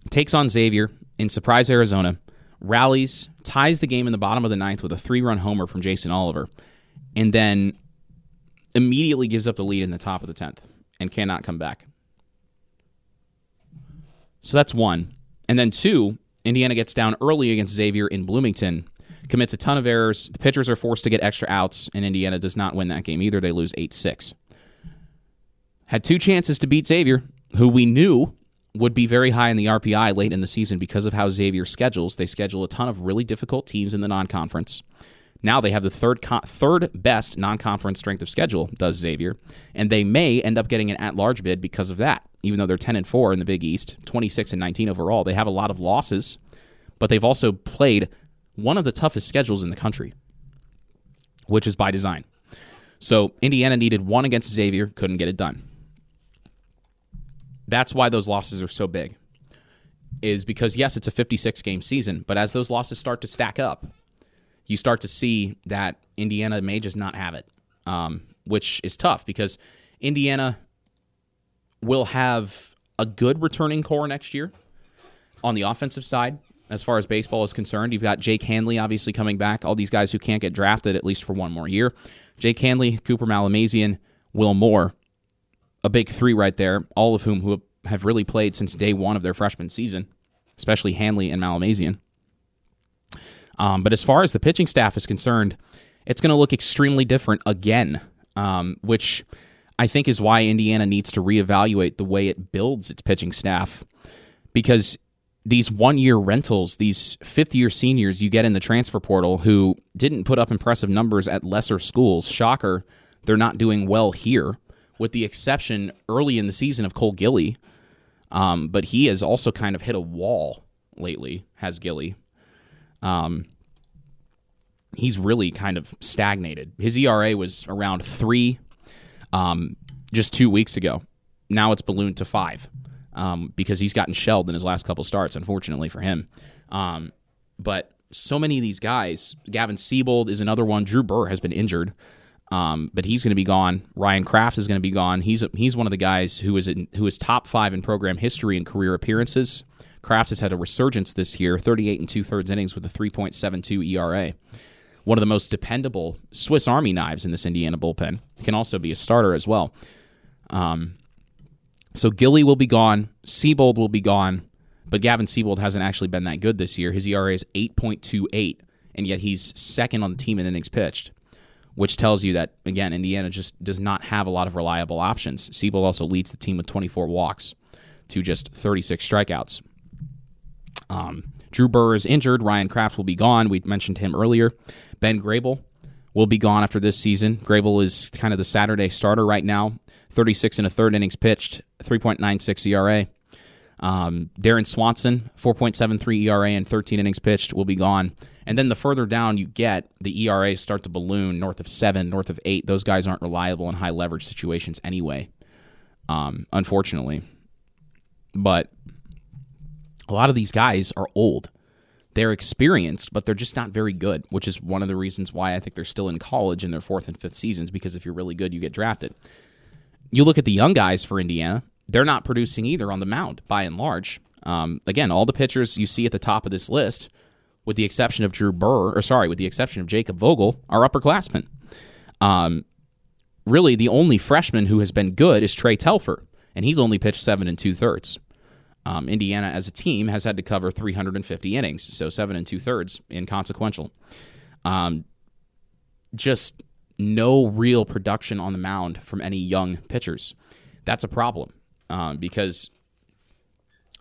takes on Xavier in Surprise, Arizona, rallies, ties the game in the bottom of the 9th with a 3-run homer from Jason Oliver, and then immediately gives up the lead in the top of the 10th and cannot come back. So that's 1. And then 2, Indiana gets down early against Xavier in Bloomington, commits a ton of errors. The pitchers are forced to get extra outs, and Indiana does not win that game either. They lose 8-6. Had 2 chances to beat Xavier, who we knew would be very high in the RPI late in the season because of how Xavier schedules. They schedule a ton of really difficult teams in the non-conference. Now they have the third best non-conference strength of schedule, does Xavier, and they may end up getting an at-large bid because of that. Even though they're 10-4 in the Big East, 26-19 overall, they have a lot of losses, but they've also played one of the toughest schedules in the country, which is by design. So Indiana needed 1 against Xavier, couldn't get it done. That's why those losses are so big, is because, yes, it's a 56-game season, but as those losses start to stack up, you start to see that Indiana may just not have it, which is tough because Indiana will have a good returning core next year on the offensive side. As far as baseball is concerned, you've got Jake Handley obviously coming back, all these guys who can't get drafted at least for 1 more year. Jake Handley, Cooper Malamazian, Will Moore, a big 3 right there, all of whom who have really played since day 1 of their freshman season, especially Handley and Malamazian. But as far as the pitching staff is concerned, it's going to look extremely different again, which I think is why Indiana needs to reevaluate the way it builds its pitching staff, because these 1-year rentals, these 5th-year seniors you get in the transfer portal who didn't put up impressive numbers at lesser schools, shocker, they're not doing well here, with the exception early in the season of Cole Gilly. But he has also kind of hit a wall lately, has Gilly. He's really kind of stagnated. His ERA was around 3 just 2 weeks ago. Now it's ballooned to 5 because he's gotten shelled in his last couple starts, unfortunately for him. But so many of these guys, Gavin Siebold is another one. Drew Burr has been injured. But he's going to be gone. Ryan Kraft is going to be gone. He's one of the guys who is top 5 in program history and career appearances. Kraft has had a resurgence this year, 38 2/3 innings with a 3.72 ERA. One of the most dependable Swiss Army knives in this Indiana bullpen. can also be a starter as well. So Gilly will be gone. Seabold will be gone. But Gavin Seabold hasn't actually been that good this year. His ERA is 8.28, and yet he's second on the team in innings pitched, which tells you that, again, Indiana just does not have a lot of reliable options. Seabold also leads the team with 24 walks to just 36 strikeouts. Drew Burr is injured. Ryan Kraft will be gone. We mentioned him earlier. Ben Grable will be gone after this season. Grable is kind of the Saturday starter right now. 36 and a third innings pitched, 3.96 ERA. Darren Swanson, 4.73 ERA and 13 innings pitched, will be gone. And then the further down you get, the ERAs start to balloon north of 7, north of 8. Those guys aren't reliable in high leverage situations anyway, unfortunately. But a lot of these guys are old. They're experienced, but they're just not very good, which is one of the reasons why I think they're still in college in their 4th and 5th seasons, because if you're really good, you get drafted. You look at the young guys for Indiana, they're not producing either on the mound, by and large. Again, all the pitchers you see at the top of this list, with the exception of with the exception of Jacob Vogel, are upperclassmen. Really, the only freshman who has been good is Trey Telfer, and he's only pitched 7 2/3. Indiana, as a team, has had to cover 350 innings, so 7 2/3 inconsequential. Just no real production on the mound from any young pitchers. That's a problem, because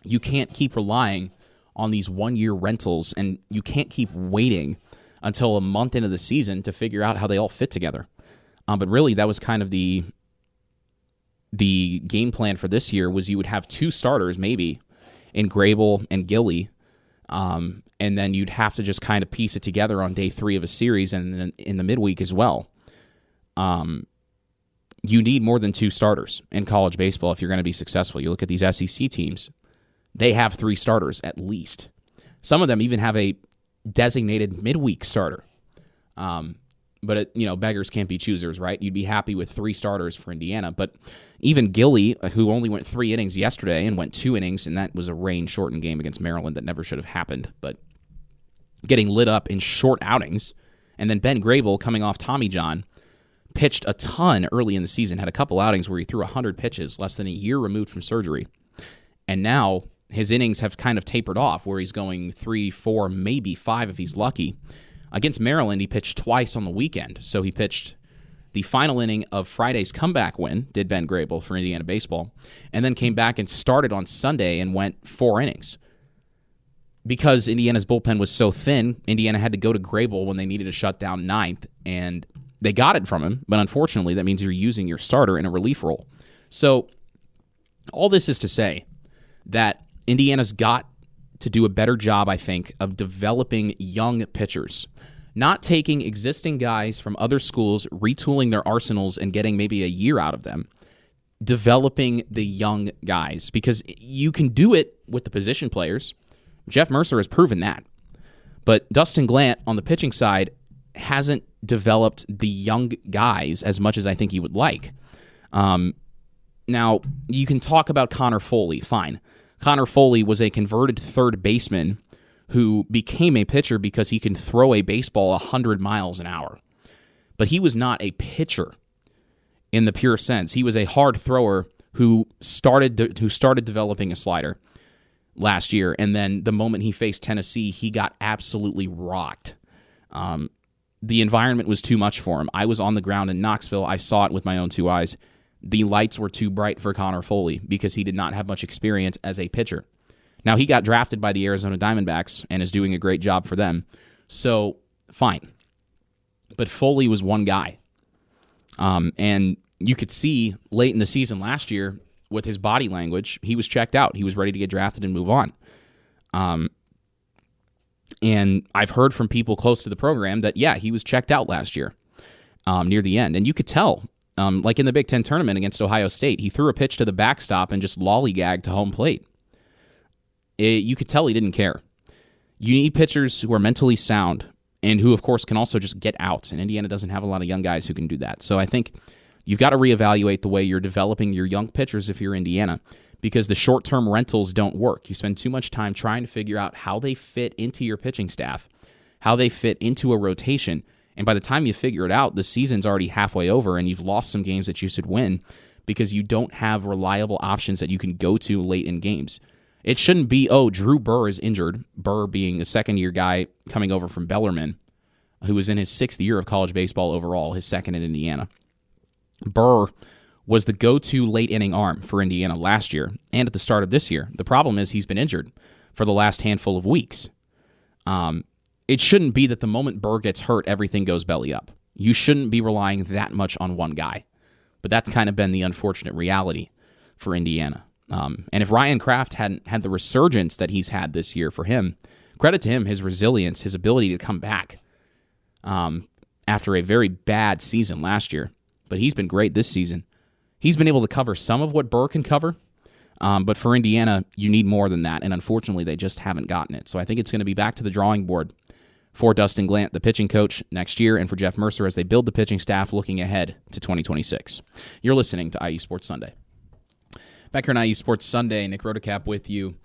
you can't keep relying on these one-year rentals, and you can't keep waiting until a month into the season to figure out how they all fit together. But really, that was kind of the game plan for this year, was you would have 2 starters maybe in Grable and Gilly, and then you'd have to just kind of piece it together on day 3 of a series and then in the midweek as well. You need more than 2 starters in college baseball if you're going to be successful. You look at these SEC teams, they have 3 starters at least. Some of them even have a designated midweek starter. But beggars can't be choosers, right? You'd be happy with 3 starters for Indiana. But even Gilly, who only went 3 innings yesterday and went 2 innings, and that was a rain-shortened game against Maryland that never should have happened, but getting lit up in short outings. And then Ben Grable, coming off Tommy John, pitched a ton early in the season, had a couple outings where he threw 100 pitches, less than a year removed from surgery. And now his innings have kind of tapered off, where he's going 3, 4, maybe 5 if he's lucky. Against Maryland, he pitched twice on the weekend. So he pitched the final inning of Friday's comeback win, did Ben Grable for Indiana baseball, and then came back and started on Sunday and went 4 innings. Because Indiana's bullpen was so thin, Indiana had to go to Grable when they needed to shut down 9th, and they got it from him, but unfortunately that means you're using your starter in a relief role. So all this is to say that Indiana's got to do a better job, I think, of developing young pitchers. Not taking existing guys from other schools, retooling their arsenals, and getting maybe a year out of them. Developing the young guys, because you can do it with the position players. Jeff Mercer has proven that. But Dustin Glant on the pitching side hasn't developed the young guys as much as I think he would like. Now, you can talk about Connor Foley, fine. Connor Foley was a converted third baseman who became a pitcher because he can throw a baseball 100 miles an hour. But he was not a pitcher in the pure sense. He was a hard thrower who started developing a slider last year, and then the moment he faced Tennessee, he got absolutely rocked. The environment was too much for him. I was on the ground in Knoxville. I saw it with my own 2 eyes. The lights were too bright for Connor Foley because he did not have much experience as a pitcher. Now, he got drafted by the Arizona Diamondbacks and is doing a great job for them. So, fine. But Foley was one guy. And you could see late in the season last year with his body language, he was checked out. He was ready to get drafted and move on. And I've heard from people close to the program that, yeah, he was checked out last year near the end. And you could tell. Like in the Big Ten tournament against Ohio State, he threw a pitch to the backstop and just lollygagged to home plate. You could tell he didn't care. You need pitchers who are mentally sound and who, of course, can also just get outs. And Indiana doesn't have a lot of young guys who can do that. So I think you've got to reevaluate the way you're developing your young pitchers if you're Indiana, because the short-term rentals don't work. You spend too much time trying to figure out how they fit into your pitching staff, how they fit into a rotation, And by the time you figure it out, the season's already halfway over and you've lost some games that you should win because you don't have reliable options that you can go to late in games. It shouldn't be, Drew Burr is injured, Burr being a second-year guy coming over from Bellarmine, who was in his 6th year of college baseball overall, his second in Indiana. Burr was the go-to late-inning arm for Indiana last year and at the start of this year. The problem is he's been injured for the last handful of weeks. It shouldn't be that the moment Burr gets hurt, everything goes belly up. You shouldn't be relying that much on one guy. But that's kind of been the unfortunate reality for Indiana. And if Ryan Kraft hadn't had the resurgence that he's had this year for him, credit to him, his resilience, his ability to come back after a very bad season last year. But he's been great this season. He's been able to cover some of what Burr can cover. But for Indiana, you need more than that. And unfortunately, they just haven't gotten it. So I think it's going to be back to the drawing board for Dustin Glant, the pitching coach, next year, and for Jeff Mercer as they build the pitching staff looking ahead to 2026. You're listening to IU Sports Sunday. Back here on IU Sports Sunday, Nick Rotacap with you.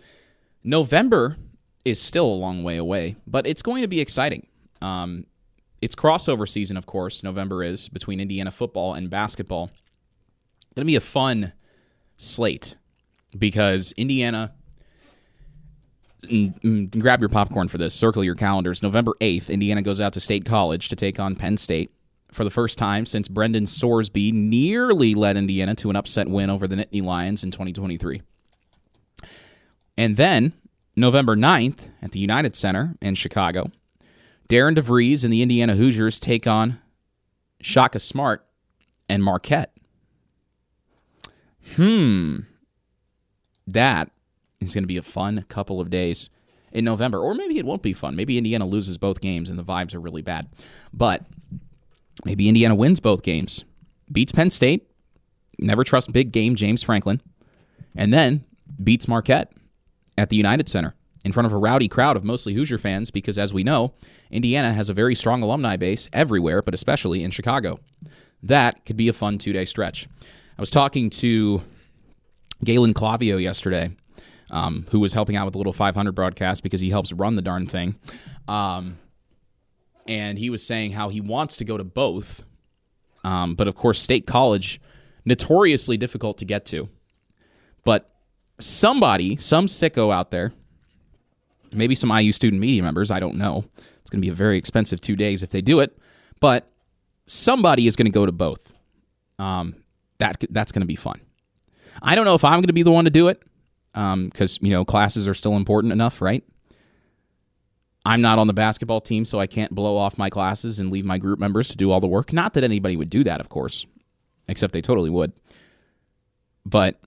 November is still a long way away, but it's going to be exciting. It's crossover season, of course, November is, between Indiana football and basketball. It's going to be a fun slate because Indiana, grab your popcorn for this, circle your calendars. November 8th, Indiana goes out to State College to take on Penn State for the first time since Brendan Sorsby nearly led Indiana to an upset win over the Nittany Lions in 2023. And then, November 9th, at the United Center in Chicago, Darren DeVries and the Indiana Hoosiers take on Shaka Smart and Marquette. That is going to be a fun couple of days in November. Or maybe it won't be fun. Maybe Indiana loses both games and the vibes are really bad. But maybe Indiana wins both games, beats Penn State, never trust big game James Franklin, and then beats Marquette at the United Center in front of a rowdy crowd of mostly Hoosier fans because, as we know, Indiana has a very strong alumni base everywhere, but especially in Chicago. That could be a fun 2-day stretch. I was talking to Galen Clavio yesterday, who was helping out with the Little 500 broadcast because he helps run the darn thing. And he was saying how he wants to go to both. But, of course, State College, notoriously difficult to get to. But some sicko out there, maybe some IU student media members, I don't know. It's going to be a very expensive 2 days if they do it. But somebody is going to go to both. That's going to be fun. I don't know if I'm going to be the one to do it because, classes are still important enough, right? I'm not on the basketball team, so I can't blow off my classes and leave my group members to do all the work. Not that anybody would do that, of course, except they totally would. But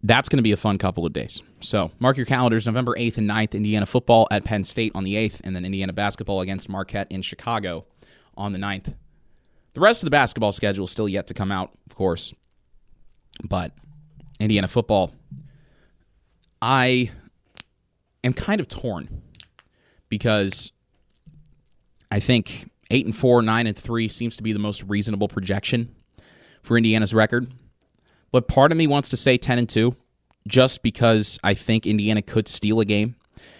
that's going to be a fun couple of days. So mark your calendars, November 8th and 9th, Indiana football at Penn State on the 8th, and then Indiana basketball against Marquette in Chicago on the 9th. The rest of the basketball schedule is still yet to come out, of course. But Indiana football, I am kind of torn because I think 8-4, 9-3 seems to be the most reasonable projection for Indiana's record. But part of me wants to say 10-2 just because I think Indiana could steal a game.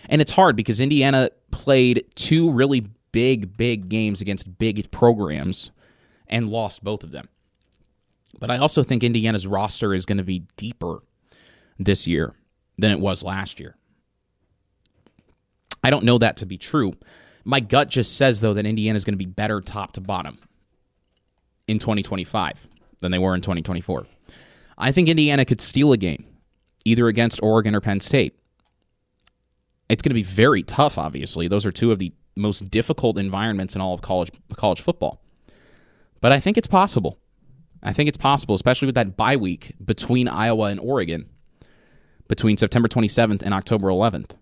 And it's hard because Indiana played two really big games against big programs and lost both of them. But I also think Indiana's roster is going to be deeper this year than it was last year. I don't know that to be true. My gut just says, though, that Indiana is going to be better top to bottom in 2025 than they were in 2024. I think Indiana could steal a game, either against Oregon or Penn State. It's going to be very tough, obviously. Those are two of the most difficult environments in all of college football. But I think it's possible. I think it's possible, especially with that bye week between Iowa and Oregon, between September 27th and October 11th.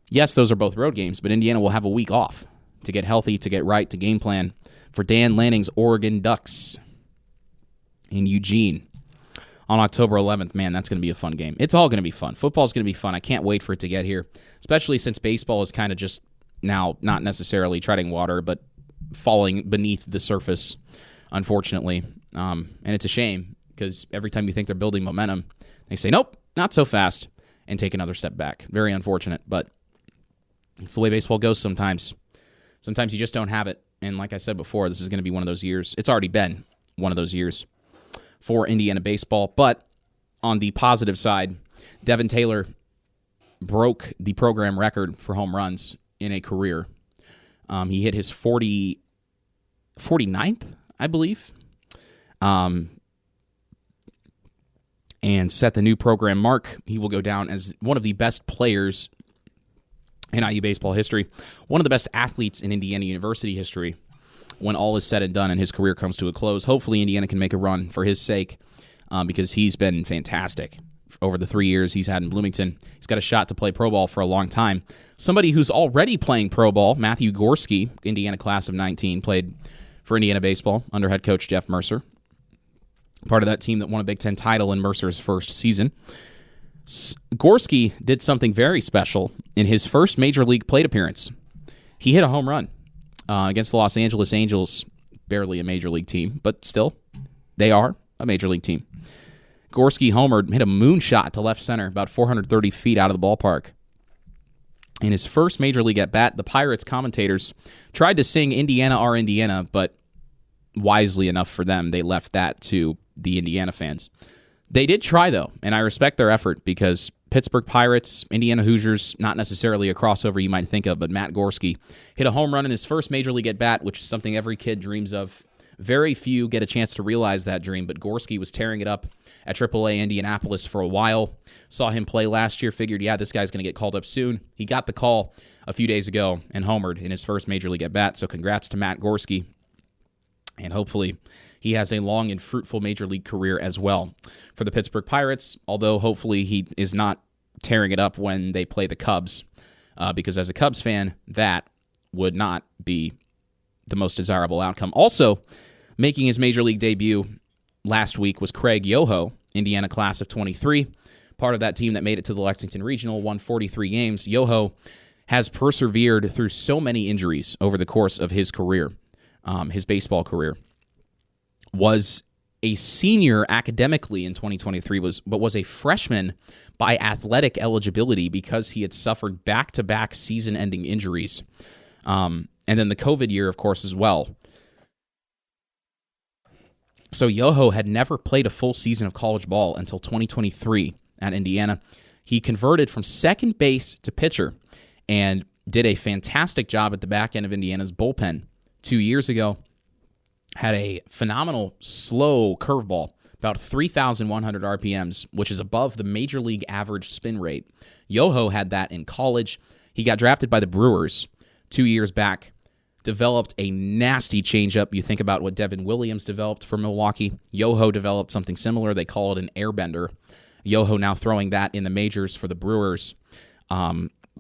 Yes, those are both road games, but Indiana will have a week off to get healthy, to get right, to game plan for Dan Lanning's Oregon Ducks in Eugene on October 11th. Man, that's going to be a fun game. It's all going to be fun. Football's going to be fun. I can't wait for it to get here, especially since baseball is kind of just now not necessarily treading water, but falling beneath the surface, unfortunately. And it's a shame because every time you think they're building momentum, they say, nope, not so fast, and take another step back. Very unfortunate, but it's the way baseball goes sometimes. Sometimes you just don't have it. And like I said before, this is going to be one of those years. It's already been one of those years for Indiana baseball. But on the positive side, Devin Taylor broke the program record for home runs in a career. He hit his 49th, I believe, and set the new program mark. He will go down as one of the best players in IU baseball history, one of the best athletes in Indiana University history when all is said and done and his career comes to a close. Hopefully Indiana can make a run for his sake because he's been fantastic over the 3 years he's had in Bloomington. He's got a shot to play pro ball for a long time. Somebody who's already playing pro ball, Matthew Gorski, Indiana class of 19, played for Indiana baseball under head coach Jeff Mercer. Part of that team that won a Big Ten title in Mercer's first season. Gorski did something very special in his first major league plate appearance. He hit a home run against the Los Angeles Angels, barely a major league team, but still, they are a major league team. Gorski homered, hit a moonshot to left center, about 430 feet out of the ballpark. In his first major league at-bat, the Pirates commentators tried to sing Indiana Our Indiana, but wisely enough for them, they left that to the Indiana fans. They did try, though, and I respect their effort because Pittsburgh Pirates, Indiana Hoosiers, not necessarily a crossover you might think of, but Matt Gorski hit a home run in his first major league at-bat, which is something every kid dreams of. Very few get a chance to realize that dream, but Gorski was tearing it up at AAA Indianapolis for a while. Saw him play last year, figured, yeah, this guy's going to get called up soon. He got the call a few days ago and homered in his first major league at-bat, so congrats to Matt Gorski. And hopefully he has a long and fruitful major league career as well for the Pittsburgh Pirates, although hopefully he is not tearing it up when they play the Cubs, because as a Cubs fan, that would not be the most desirable outcome. Also, making his major league debut last week was Craig Yoho, Indiana class of 23, part of that team that made it to the Lexington Regional, won 43 games. Yoho has persevered through so many injuries over the course of his career, his baseball career. Was a senior academically in 2023, but was a freshman by athletic eligibility because he had suffered back-to-back season-ending injuries. And then the COVID year, of course, as well. So Yoho had never played a full season of college ball until 2023 at Indiana. He converted from second base to pitcher and did a fantastic job at the back end of Indiana's bullpen 2 years ago. Had a phenomenal slow curveball, about 3,100 RPMs, which is above the major league average spin rate. Yoho had that in college. He got drafted by the Brewers 2 years back, developed a nasty changeup. You think about what Devin Williams developed for Milwaukee. Yoho developed something similar. They call it an airbender. Yoho now throwing that in the majors for the Brewers.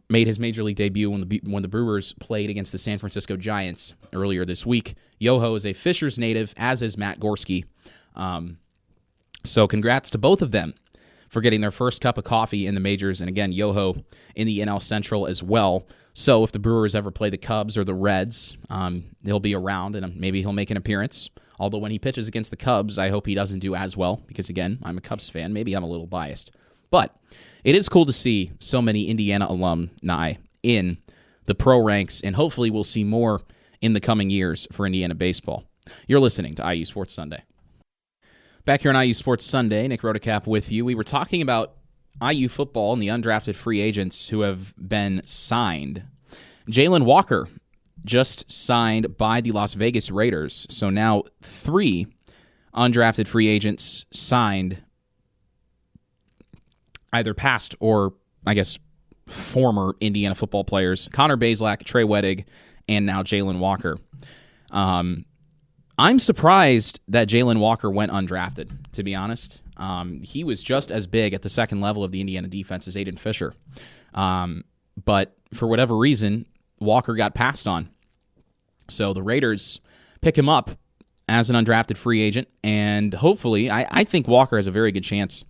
Made his major league debut when the Brewers played against the San Francisco Giants earlier this week. Yoho is a Fishers native, as is Matt Gorski. So congrats to both of them for getting their first cup of coffee in the majors. And again, Yoho in the NL Central as well. So if the Brewers ever play the Cubs or the Reds, he'll be around and maybe he'll make an appearance. Although when he pitches against the Cubs, I hope he doesn't do as well because, again, I'm a Cubs fan. Maybe I'm a little biased. But it is cool to see so many Indiana alumni in the pro ranks, and hopefully we'll see more in the coming years for Indiana baseball. You're listening to IU Sports Sunday. Back here on IU Sports Sunday, Nick Rotacap with you. We were talking about IU football and the undrafted free agents who have been signed. Jalen Walker just signed by the Las Vegas Raiders, so now 3 undrafted free agents signed, either past or, I guess, former Indiana football players. Connor Bazelak, Trey Wedig, and now Jalen Walker. I'm surprised that Jalen Walker went undrafted, to be honest. He was just as big at the second level of the Indiana defense as Aiden Fisher. But for whatever reason, Walker got passed on. So the Raiders pick him up as an undrafted free agent, and hopefully, I think Walker has a very good chance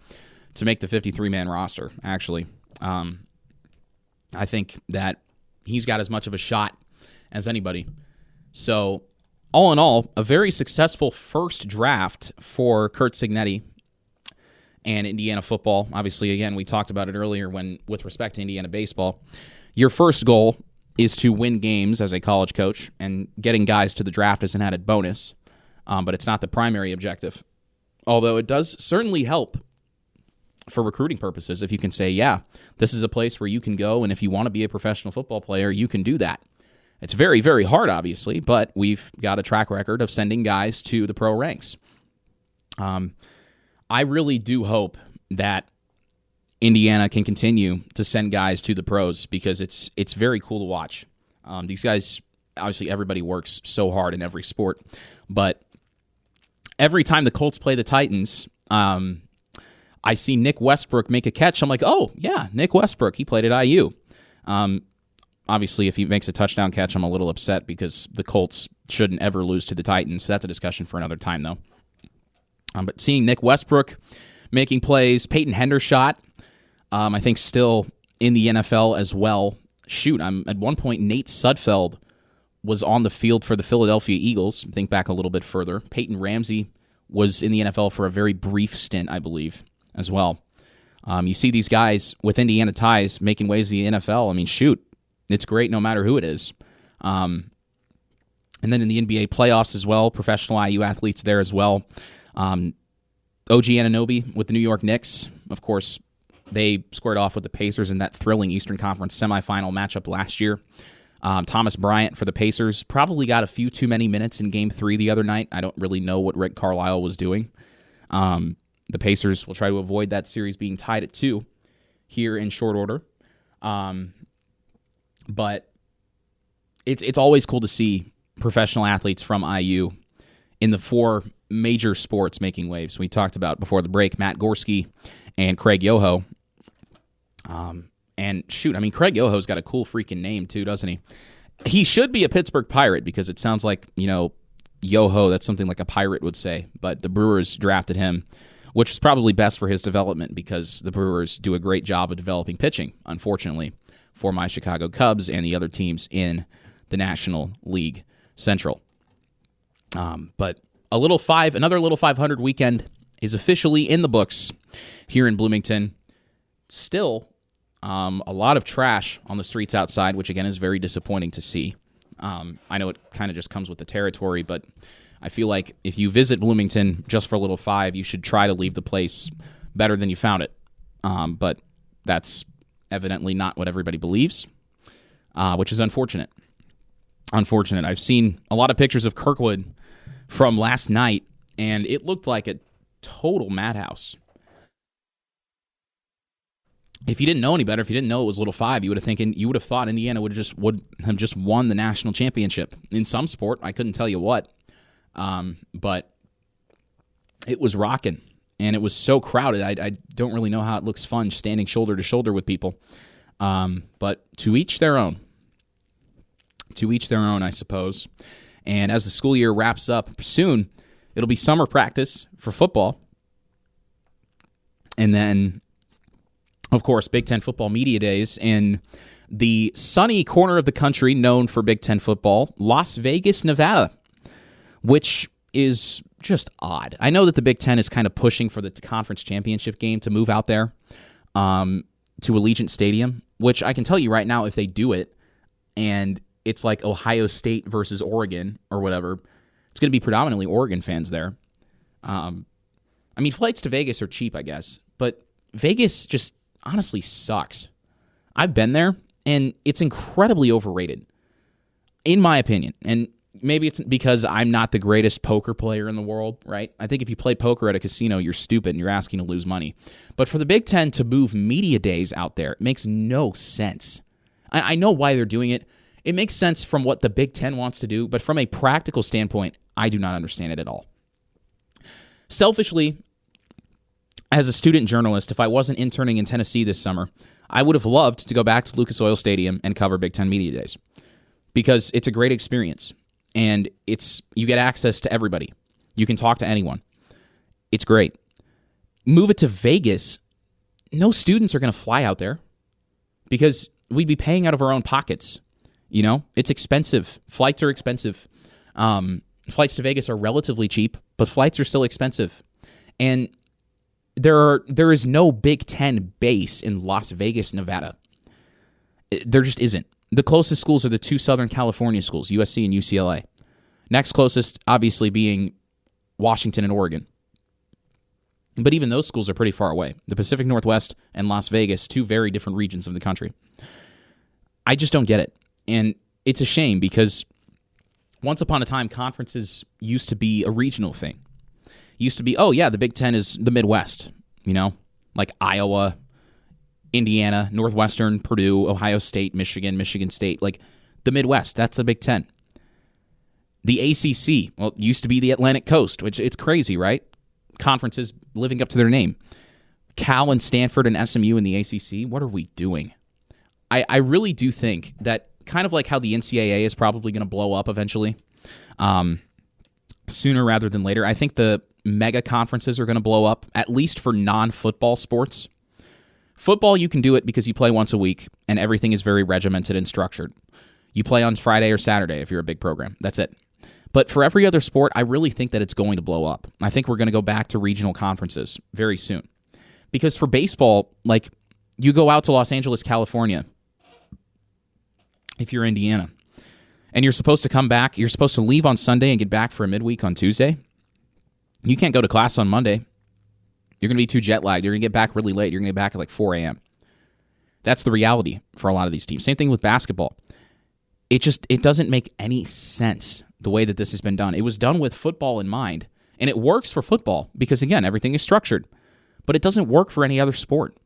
to make the 53-man roster, actually. I think that he's got as much of a shot as anybody. So, all in all, a very successful first draft for Curt Cignetti and Indiana football. Obviously, again, we talked about it earlier with respect to Indiana baseball. Your first goal is to win games as a college coach, and getting guys to the draft is an added bonus, but it's not the primary objective. Although it does certainly help for recruiting purposes if you can say, yeah, this is a place where you can go, and if you want to be a professional football player, you can do that. It's very, very hard, obviously, but we've got a track record of sending guys to the pro ranks. I really do hope that Indiana can continue to send guys to the pros because it's very cool to watch. These guys, obviously everybody works so hard in every sport, but every time the Colts play the Titans, I see Nick Westbrook make a catch. I'm like, oh, yeah, Nick Westbrook, he played at IU. Obviously, if he makes a touchdown catch, I'm a little upset because the Colts shouldn't ever lose to the Titans. So that's a discussion for another time, though. But seeing Nick Westbrook making plays, Peyton Hendershot, I think still in the NFL as well. Shoot, at one point, Nate Sudfeld was on the field for the Philadelphia Eagles. Think back a little bit further. Peyton Ramsey was in the NFL for a very brief stint, I believe, as well. You see these guys with Indiana ties making waves in the NFL. I mean, shoot, it's great no matter who it is. And then in the NBA playoffs as well, professional IU athletes there as well. OG Anunoby with the New York Knicks, of course, they squared off with the Pacers in that thrilling Eastern Conference semifinal matchup last year. Thomas Bryant for the Pacers probably got a few too many minutes in Game 3 the other night. I don't really know what Rick Carlisle was doing. The Pacers will try to avoid that series being tied at 2 here in short order. But it's always cool to see professional athletes from IU in the 4 major sports making waves. We talked about before the break, Matt Gorski and Craig Yoho. And shoot, I mean, Craig Yoho's got a cool freaking name too, doesn't he? He should be a Pittsburgh Pirate because it sounds like, Yoho, that's something like a pirate would say. But the Brewers drafted him, which is probably best for his development because the Brewers do a great job of developing pitching, unfortunately, for my Chicago Cubs and the other teams in the National League Central. But another little 500 weekend is officially in the books here in Bloomington. Still, a lot of trash on the streets outside, which again is very disappointing to see. I know it kind of just comes with the territory, but I feel like if you visit Bloomington just for a little 5, you should try to leave the place better than you found it. But that's evidently not what everybody believes, which is unfortunate. I've seen a lot of pictures of Kirkwood from last night, and it looked like a total madhouse. If you didn't know any better, if you didn't know it was Little 5, you would have thought Indiana would have just won the national championship in some sport. I couldn't tell you what, but it was rocking, and it was so crowded. I don't really know how it looks fun standing shoulder to shoulder with people, but to each their own. To each their own, I suppose. And as the school year wraps up soon, it'll be summer practice for football, and then, of course, Big Ten football media days in the sunny corner of the country known for Big Ten football, Las Vegas, Nevada, which is just odd. I know that the Big Ten is kind of pushing for the conference championship game to move out there to Allegiant Stadium, which I can tell you right now, if they do it, and it's like Ohio State versus Oregon or whatever, it's going to be predominantly Oregon fans there. I mean, flights to Vegas are cheap, I guess, but Vegas just honestly sucks. I've been there, and it's incredibly overrated, in my opinion. And maybe it's because I'm not the greatest poker player in the world, right? I think if you play poker at a casino, you're stupid and you're asking to lose money. But for the Big Ten to move media days out there, it makes no sense. I know why they're doing it. It makes sense from what the Big Ten wants to do, but from a practical standpoint, I do not understand it at all. Selfishly, as a student journalist, if I wasn't interning in Tennessee this summer, I would have loved to go back to Lucas Oil Stadium and cover Big Ten Media Days because it's a great experience, and you get access to everybody. You can talk to anyone. It's great. Move it to Vegas, no students are going to fly out there because we'd be paying out of our own pockets. It's expensive. Flights are expensive. Flights to Vegas are relatively cheap, but flights are still expensive. And there is no Big Ten base in Las Vegas, Nevada. There just isn't. The closest schools are the two Southern California schools, USC and UCLA. Next closest, obviously, being Washington and Oregon. But even those schools are pretty far away. The Pacific Northwest and Las Vegas, two very different regions of the country. I just don't get it. And it's a shame because once upon a time, conferences used to be a regional thing. It used to be, oh yeah, the Big Ten is the Midwest, like Iowa, Indiana, Northwestern, Purdue, Ohio State, Michigan, Michigan State, like the Midwest. That's the Big Ten. The ACC, well, it used to be the Atlantic Coast, which it's crazy, right? Conferences living up to their name. Cal and Stanford and SMU in the ACC, what are we doing? I really do think that kind of like how the NCAA is probably going to blow up eventually, sooner rather than later, I think the mega conferences are going to blow up, at least for non-football sports. Football, you can do it because you play once a week, and everything is very regimented and structured. You play on Friday or Saturday if you're a big program. That's it. But for every other sport, I really think that it's going to blow up. I think we're going to go back to regional conferences very soon. Because for baseball, like, you go out to Los Angeles, California, if you're Indiana, and you're supposed to come back, you're supposed to leave on Sunday and get back for a midweek on Tuesday. You can't go to class on Monday. You're going to be too jet lagged. You're going to get back really late. You're going to get back at like 4 a.m. That's the reality for a lot of these teams. Same thing with basketball. It doesn't make any sense the way that this has been done. It was done with football in mind, and it works for football because, again, everything is structured. But it doesn't work for any other sport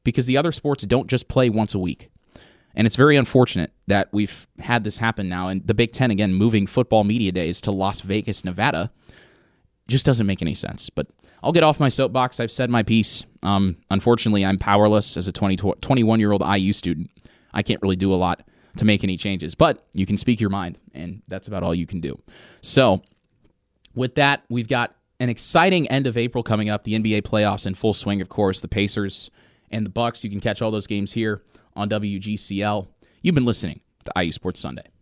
because the other sports don't just play once a week. And it's very unfortunate that we've had this happen now. And the Big Ten, again, moving football media days to Las Vegas, Nevada, just doesn't make any sense. But I'll get off my soapbox. I've said my piece. Unfortunately, I'm powerless as a 21-year-old IU student. I can't really do a lot to make any changes. But you can speak your mind, and that's about all you can do. So with that, we've got an exciting end of April coming up. The NBA playoffs in full swing, of course. The Pacers and the Bucks. You can catch all those games here on WGCL. You've been listening to IU Sports Sunday.